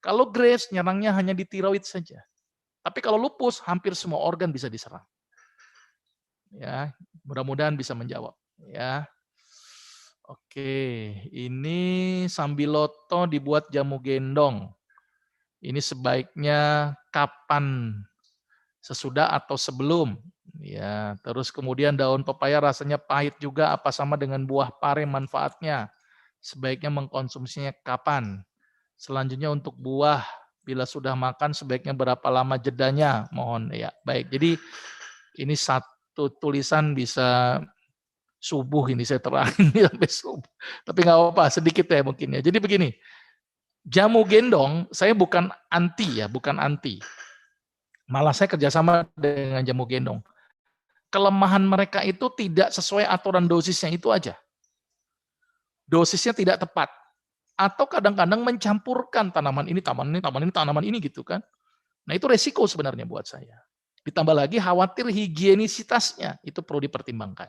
Kalau Graves nyerangnya hanya di tiroid saja. Tapi kalau lupus hampir semua organ bisa diserang. Ya, mudah-mudahan bisa menjawab. Ya, oke. Ini Sambiloto dibuat jamu gendong. Ini sebaiknya kapan? Sesudah atau sebelum? Ya, terus kemudian daun pepaya rasanya pahit juga, apa sama dengan buah pare manfaatnya? Sebaiknya mengkonsumsinya kapan? Selanjutnya untuk buah, bila sudah makan sebaiknya berapa lama jedanya? Mohon ya. Baik, jadi ini satu tulisan bisa subuh ini saya terangin sampai subuh. Tapi nggak apa-apa, sedikit ya mungkin ya. Jadi begini, jamu gendong saya bukan anti ya, bukan anti. Malah saya kerjasama dengan jamu gendong. Kelemahan mereka itu tidak sesuai aturan dosisnya itu aja. Dosisnya tidak tepat. Atau kadang-kadang mencampurkan tanaman ini, tanaman ini, tanaman ini, tanaman ini gitu kan. Nah itu resiko sebenarnya buat saya. Ditambah lagi khawatir higienisitasnya, itu perlu dipertimbangkan.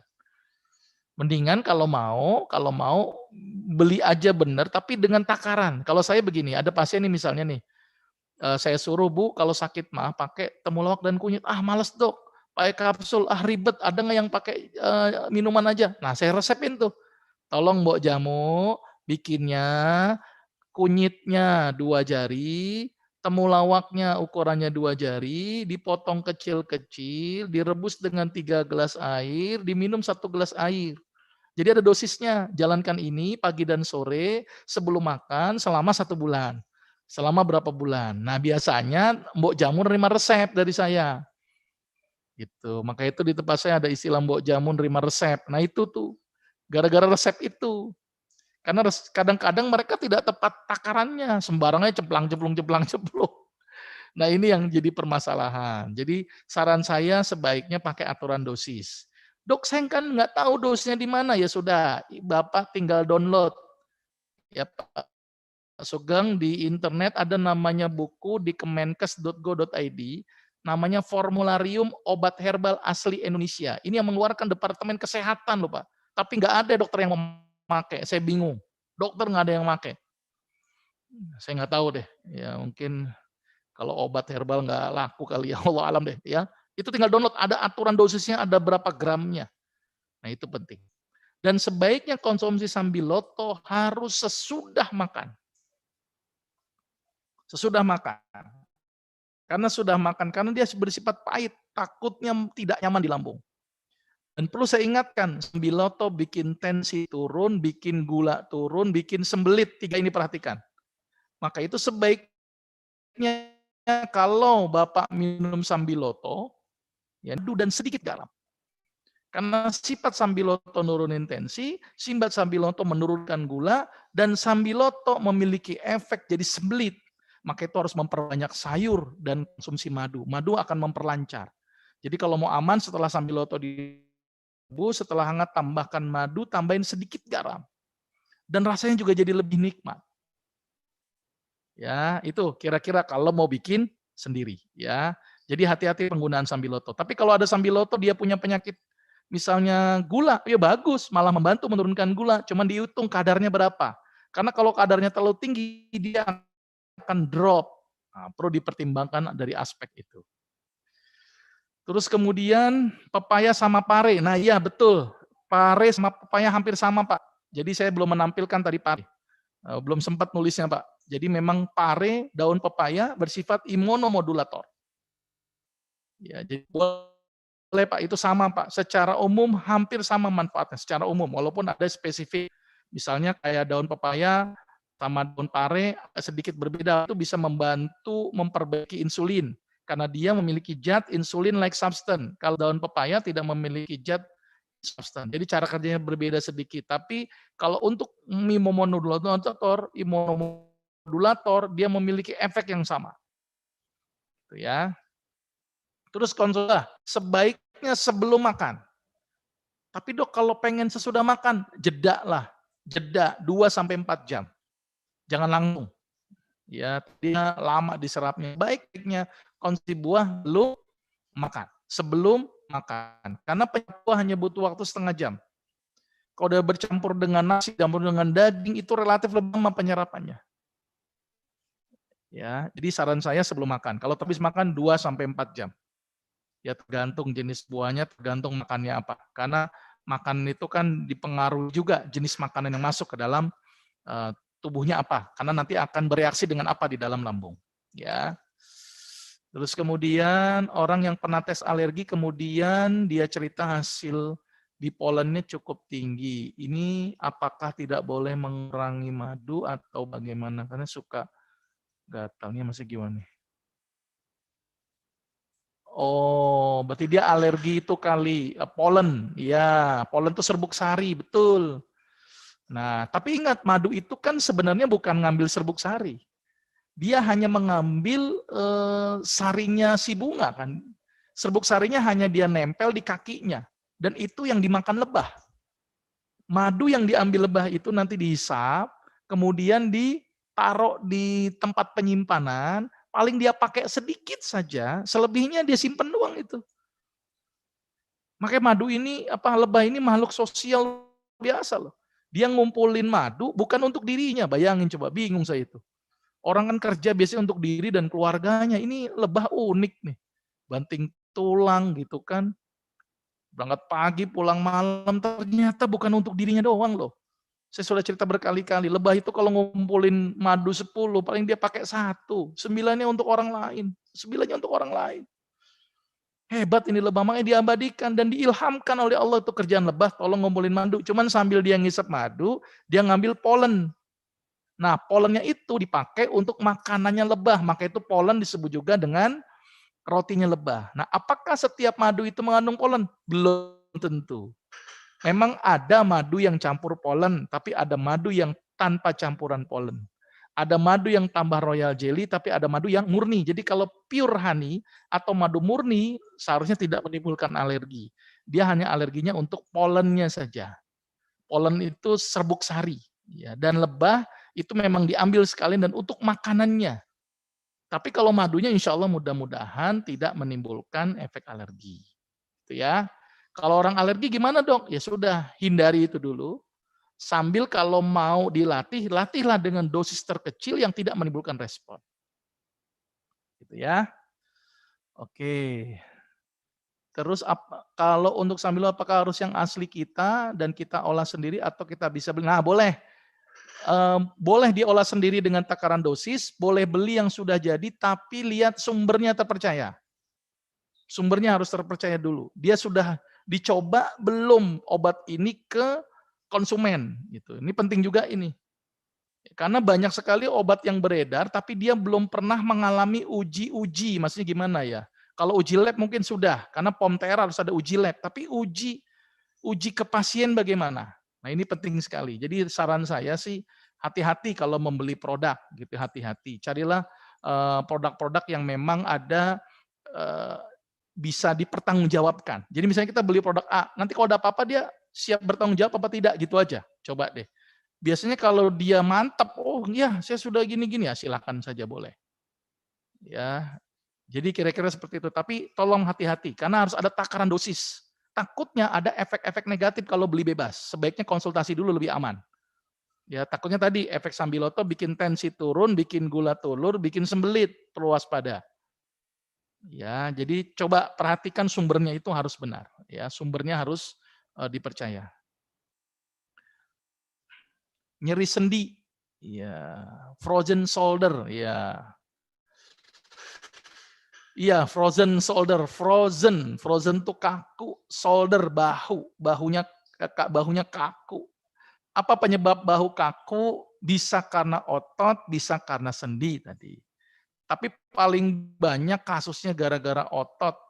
Mendingan kalau mau beli aja benar tapi dengan takaran. Kalau saya begini, ada pasien nih misalnya nih, saya suruh Bu kalau sakit mah pakai temulawak dan kunyit. Ah males dok, pakai kapsul, ah ribet. Ada nggak yang pakai minuman aja? Nah saya resepin tuh. Tolong Mbok jamu bikinnya kunyitnya 2 jari, temulawaknya ukurannya 2 jari, dipotong kecil-kecil, direbus dengan 3 gelas air, diminum 1 gelas air. Jadi ada dosisnya. Jalankan ini pagi dan sore sebelum makan selama 1 bulan. Selama berapa bulan? Nah, biasanya Mbok Jamu nerima resep dari saya. Gitu. Maka itu di tempat saya ada istilah Mbok Jamu nerima resep. Nah, itu tuh gara-gara resep itu. Karena kadang-kadang mereka tidak tepat takarannya, sembarangnya cemplang-cemplung. Nah, ini yang jadi permasalahan. Jadi saran saya sebaiknya pakai aturan dosis. Dok, saya kan nggak tahu dosisnya di mana. Ya sudah, Bapak tinggal download. Ya, Pak. Sugeng, di internet ada namanya buku di kemenkes.go.id, namanya Formularium Obat Herbal Asli Indonesia. Ini yang mengeluarkan Departemen Kesehatan loh Pak. Tapi nggak ada dokter yang memakai, saya bingung. Dokter nggak ada yang memakai. Saya nggak tahu deh, ya mungkin kalau obat herbal nggak laku kali ya, Allah alam deh ya. Itu tinggal download, ada aturan dosisnya, ada berapa gramnya. Nah itu penting. Dan sebaiknya konsumsi sambiloto harus sesudah makan. Sesudah makan. Karena sudah makan, karena dia bersifat pahit, takutnya tidak nyaman di lambung. Dan perlu saya ingatkan, sambiloto bikin tensi turun, bikin gula turun, bikin sembelit, 3 ini perhatikan. Maka itu sebaiknya kalau Bapak minum sambiloto, ya dan sedikit garam. Karena sifat sambiloto nurunin tensi, sifat sambiloto menurunkan gula, dan sambiloto memiliki efek jadi sembelit. Maka itu harus memperbanyak sayur dan konsumsi madu. Madu akan memperlancar. Jadi kalau mau aman setelah sambiloto direbus, setelah hangat tambahkan madu, tambahin sedikit garam. Dan rasanya juga jadi lebih nikmat. Ya, itu kira-kira kalau mau bikin sendiri ya. Jadi hati-hati penggunaan sambiloto. Tapi kalau ada sambiloto dia punya penyakit misalnya gula, ya bagus, malah membantu menurunkan gula, cuman dihitung kadarnya berapa. Karena kalau kadarnya terlalu tinggi dia akan drop. Nah, perlu dipertimbangkan dari aspek itu. Terus kemudian pepaya sama pare. Nah, iya betul. Pare sama pepaya hampir sama, Pak. Jadi saya belum menampilkan tadi pare. Belum sempat nulisnya, Pak. Jadi memang pare, daun pepaya bersifat imunomodulator. Ya, jadi boleh Pak, itu sama Pak. Secara umum hampir sama manfaatnya, secara umum. Walaupun ada spesifik, misalnya kayak daun pepaya sama daun pare sedikit berbeda, itu bisa membantu memperbaiki insulin. Karena dia memiliki zat insulin-like substance. Kalau daun pepaya tidak memiliki zat substance. Jadi cara kerjanya berbeda sedikit. Tapi kalau untuk imunomodulator, dia memiliki efek yang sama. Itu ya. Terus konsumsi sebaiknya sebelum makan. Tapi Dok kalau pengen sesudah makan, jeda lah. Jeda 2 sampai 4 jam. Jangan langsung. Ya, dia lama diserapnya. Baiknya konsumsi buah belum makan. Sebelum makan. Karena buah hanya butuh waktu setengah jam. Kalau udah bercampur dengan nasi, campur dengan daging, itu relatif lebih lama penyerapannya. Ya, jadi saran saya sebelum makan. Kalau habis makan 2 sampai 4 jam. Ya tergantung jenis buahnya, tergantung makannya apa. Karena makan itu kan dipengaruhi juga jenis makanan yang masuk ke dalam tubuhnya apa. Karena nanti akan bereaksi dengan apa di dalam lambung. Ya. Terus kemudian orang yang pernah tes alergi, kemudian dia cerita hasil di polennya cukup tinggi. Ini apakah tidak boleh mengurangi madu atau bagaimana? Karena suka gatalnya masih gimana nih? Oh, berarti dia alergi itu kali, polen. Iya, polen itu serbuk sari, betul. Nah, tapi ingat madu itu kan sebenarnya bukan ngambil serbuk sari. Dia hanya mengambil sarinya si bunga kan. Serbuk sarinya hanya dia nempel di kakinya. Dan itu yang dimakan lebah. Madu yang diambil lebah itu nanti dihisap, kemudian ditaruh di tempat penyimpanan, paling dia pakai sedikit saja, selebihnya dia simpen doang itu. Makanya madu ini, lebah ini makhluk sosial biasa loh. Dia ngumpulin madu bukan untuk dirinya, bayangin coba, bingung saya itu. Orang kan kerja biasanya untuk diri dan keluarganya, ini lebah unik nih. Banting tulang gitu kan, berangkat pagi pulang malam, ternyata bukan untuk dirinya doang loh. Saya sudah cerita berkali-kali, lebah itu kalau ngumpulin madu 10, paling dia pakai 1, 9-nya untuk orang lain, 9-nya untuk orang lain. Hebat ini lebah, makanya diabadikan dan diilhamkan oleh Allah itu kerjaan lebah, tolong ngumpulin madu. Cuman sambil dia ngisep madu, dia ngambil polen. Nah, polennya itu dipakai untuk makanannya lebah, maka itu polen disebut juga dengan rotinya lebah. Nah, apakah setiap madu itu mengandung polen? Belum tentu. Memang ada madu yang campur polen, tapi ada madu yang tanpa campuran polen. Ada madu yang tambah royal jelly, tapi ada madu yang murni. Jadi kalau pure honey atau madu murni, seharusnya tidak menimbulkan alergi. Dia hanya alerginya untuk polennya saja. Polen itu serbuk sari. Ya, dan lebah itu memang diambil sekalian dan untuk makanannya. Tapi kalau madunya insya Allah mudah-mudahan tidak menimbulkan efek alergi. Gitu ya. Kalau orang alergi gimana dok? Ya sudah, hindari itu dulu. Sambil kalau mau dilatih, latihlah dengan dosis terkecil yang tidak menimbulkan respon. Gitu ya. Oke. Terus kalau untuk sambil apakah harus yang asli kita dan kita olah sendiri atau kita bisa beli? Nah boleh. Boleh diolah sendiri dengan takaran dosis, boleh beli yang sudah jadi, tapi lihat sumbernya terpercaya. Sumbernya harus terpercaya dulu. Dia sudah dicoba belum obat ini ke konsumen gitu. Ini penting juga ini. Karena banyak sekali obat yang beredar tapi dia belum pernah mengalami uji-uji. Maksudnya gimana ya? Kalau uji lab mungkin sudah, karena POM-TR harus ada uji lab, tapi uji ke pasien bagaimana? Nah, ini penting sekali. Jadi saran saya sih hati-hati kalau membeli produk gitu, hati-hati. Carilah produk-produk yang memang ada bisa dipertanggungjawabkan. Jadi misalnya kita beli produk A, nanti kalau ada apa-apa dia siap bertanggung jawab apa tidak, gitu aja. Coba deh. Biasanya kalau dia mantap, oh ya saya sudah gini-gini, ya silakan saja boleh. Ya, jadi kira-kira seperti itu. Tapi tolong hati-hati, karena harus ada takaran dosis. Takutnya ada efek-efek negatif kalau beli bebas. Sebaiknya konsultasi dulu lebih aman. Ya, takutnya tadi efek Sambiloto bikin tensi turun, bikin gula turun, bikin sembelit, perlu waspada. Ya, jadi coba perhatikan sumbernya itu harus benar. Ya, sumbernya harus dipercaya. Nyeri sendi, ya, frozen shoulder, ya. Iya, frozen shoulder, frozen tuh kaku, shoulder bahunya kaku. Apa penyebab bahu kaku? Bisa karena otot, bisa karena sendi tadi. Tapi paling banyak kasusnya gara-gara otot.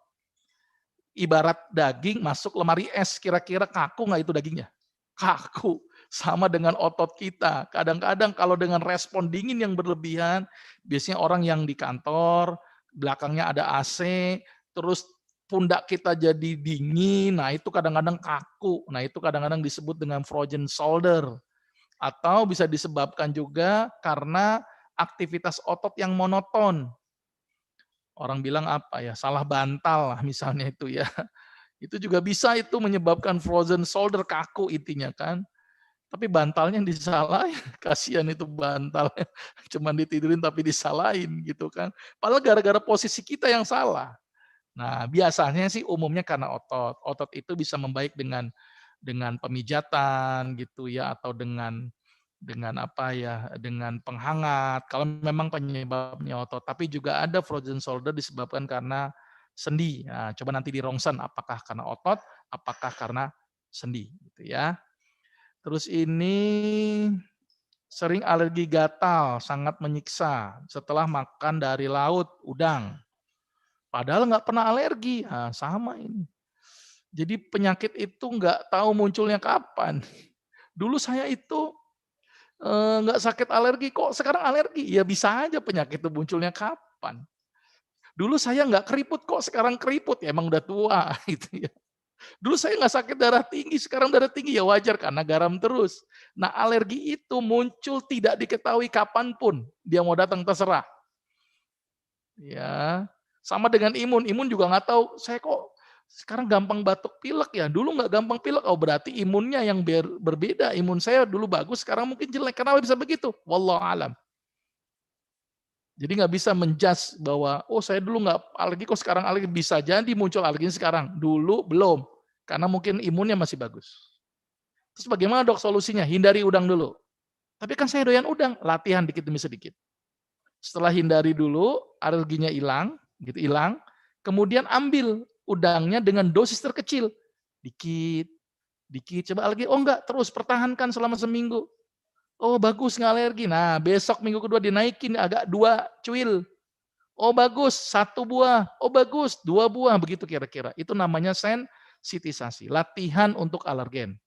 Ibarat daging masuk lemari es, kira-kira kaku nggak itu dagingnya? Kaku. Sama dengan otot kita. Kadang-kadang kalau dengan respon dingin yang berlebihan, biasanya orang yang di kantor, belakangnya ada AC, terus pundak kita jadi dingin, nah itu kadang-kadang kaku. Nah itu kadang-kadang disebut dengan frozen shoulder. Atau bisa disebabkan juga karena aktivitas otot yang monoton. Orang bilang apa ya, salah bantal lah misalnya itu ya. Itu juga bisa itu menyebabkan frozen shoulder, kaku intinya kan. Tapi bantalnya yang disalahin, kasihan itu bantalnya, cuman ditidurin tapi disalahin gitu kan. Padahal gara-gara posisi kita yang salah. Nah, biasanya sih umumnya karena otot. Otot itu bisa membaik dengan pemijatan gitu ya, atau dengan apa ya, dengan penghangat, kalau memang penyebabnya otot. Tapi juga ada frozen shoulder disebabkan karena sendi. Nah, coba nanti di rongsen apakah karena otot, apakah karena sendi gitu ya. Terus ini sering alergi gatal, sangat menyiksa setelah makan dari laut, udang. Padahal nggak pernah alergi. Nah, sama ini. Jadi penyakit itu nggak tahu munculnya kapan. Dulu saya itu nggak sakit alergi, kok sekarang alergi? Ya bisa aja penyakit itu munculnya kapan. Dulu saya nggak keriput, kok sekarang keriput? Ya emang udah tua gitu ya. Dulu saya nggak sakit darah tinggi, sekarang darah tinggi, ya wajar karena garam terus. Nah alergi itu muncul tidak diketahui kapanpun, dia mau datang terserah. Ya, sama dengan imun, imun juga nggak tahu, saya kok sekarang gampang batuk pilek ya, dulu nggak gampang pilek, oh berarti imunnya yang berbeda, imun saya dulu bagus, sekarang mungkin jelek, kenapa bisa begitu? Wallahu alam. Jadi nggak bisa menjudge bahwa, oh saya dulu nggak alergi kok sekarang alergi, bisa jadi muncul alergi sekarang, dulu belum, karena mungkin imunnya masih bagus. Terus bagaimana dok solusinya? Hindari udang dulu. Tapi kan saya doyan udang, latihan dikit demi sedikit. Setelah hindari dulu, alerginya hilang, gitu hilang, kemudian ambil udangnya dengan dosis terkecil, dikit, dikit, coba alergi, oh enggak, terus pertahankan selama seminggu. Oh bagus nggak alergi. Nah besok minggu kedua dinaikin agak 2 cuil. Oh bagus 1 buah. Oh bagus 2 buah. Begitu kira-kira. Itu namanya sensitisasi. Latihan untuk alergen.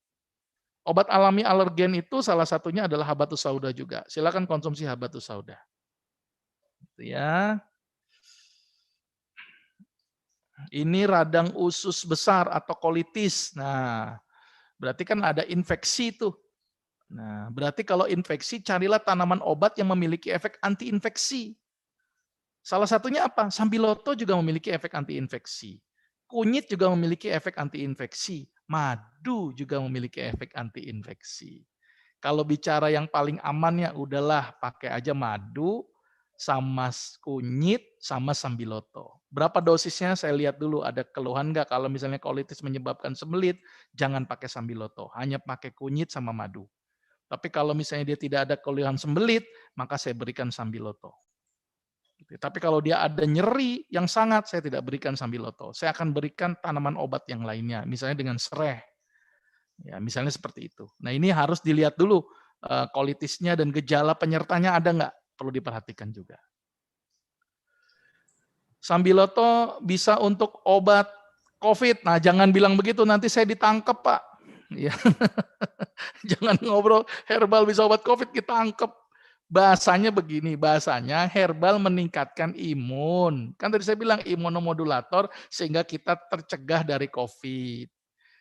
Obat alami alergen itu salah satunya adalah habatus sauda juga. Silakan konsumsi habatus sauda. Gitu ya. Ini radang usus besar atau kolitis. Nah berarti kan ada infeksi tuh. Nah, berarti kalau infeksi carilah tanaman obat yang memiliki efek anti-infeksi. Salah satunya apa? Sambiloto juga memiliki efek anti-infeksi. Kunyit juga memiliki efek anti-infeksi. Madu juga memiliki efek anti-infeksi. Kalau bicara yang paling aman ya udahlah pakai aja madu sama kunyit sama sambiloto. Berapa dosisnya saya lihat dulu, ada keluhan nggak? Kalau misalnya kolitis menyebabkan sembelit, jangan pakai sambiloto, hanya pakai kunyit sama madu. Tapi kalau misalnya dia tidak ada keluhan sembelit, maka saya berikan sambiloto. Tapi kalau dia ada nyeri yang sangat, saya tidak berikan sambiloto. Saya akan berikan tanaman obat yang lainnya, misalnya dengan sereh. Ya, misalnya seperti itu. Nah, ini harus dilihat dulu kolitisnya dan gejala penyertanya ada nggak, perlu diperhatikan juga. Sambiloto bisa untuk obat COVID. Nah, jangan bilang begitu, nanti saya ditangkap, Pak. Ya. Jangan ngobrol herbal bisa obat COVID, kita tangkap. Bahasanya begini, bahasanya herbal meningkatkan imun. Kan tadi saya bilang imunomodulator sehingga kita tercegah dari COVID.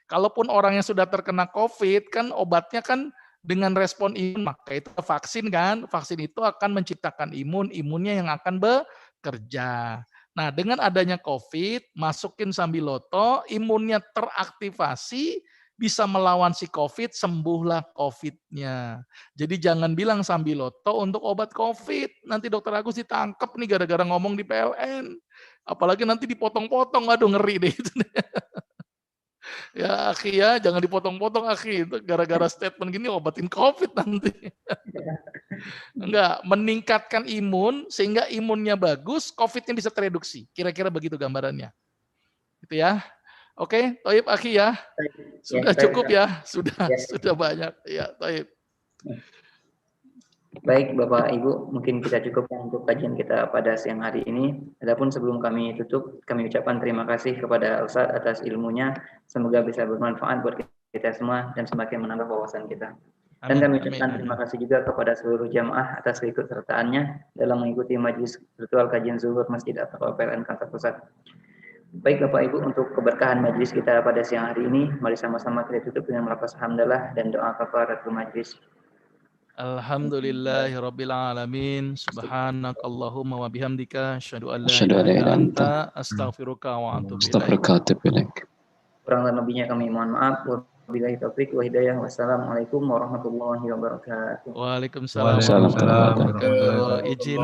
Kalaupun orang yang sudah terkena COVID, kan obatnya kan dengan respon imun, maka itu vaksin kan, vaksin itu akan menciptakan imunnya yang akan bekerja. Nah, dengan adanya COVID, masukin sambiloto, imunnya teraktivasi, bisa melawan si COVID, sembuhlah COVID-nya. Jadi jangan bilang sambiloto untuk obat COVID. Nanti dokter Agus ditangkap nih gara-gara ngomong di PLN. Apalagi nanti dipotong-potong, aduh ngeri deh itu. Ya akhi ya, jangan dipotong-potong akhi. Itu gara-gara statement gini obatin COVID nanti. Enggak, meningkatkan imun sehingga imunnya bagus, COVID-nya bisa tereduksi. Kira-kira begitu gambarannya. Gitu ya. Oke, Toib akhi ya. Sudah cukup ya, sudah banyak. Ya, Toib. Baik Bapak Ibu, mungkin kita cukupkan untuk kajian kita pada siang hari ini. Adapun sebelum kami tutup, kami ucapkan terima kasih kepada Ustadz atas ilmunya. Semoga bisa bermanfaat buat kita semua dan semakin menambah wawasan kita. Dan kami ucapkan terima kasih juga kepada seluruh jamaah atas keikutsertaannya dalam mengikuti majelis virtual kajian zuhur Masjid At-Taqwa PLN Kantor Pusat. Baik Bapak Ibu, untuk keberkahan majelis kita pada siang hari ini, mari sama-sama kita tutup dengan melafaz hamdalah dan doa kafaratul majelis. Alhamdulillahirabbil alamin. Subhanakallahumma wa bihamdika asyhadu an la ilaha illa anta astaghfiruka wa atubu ilaik. Kurang lebihnya kami mohon maaf. Wabillahi taufik wa hidayah. Wassalamualaikum warahmatullahi wabarakatuh. Waalaikumsalam warahmatullahi wabarakatuh. Izin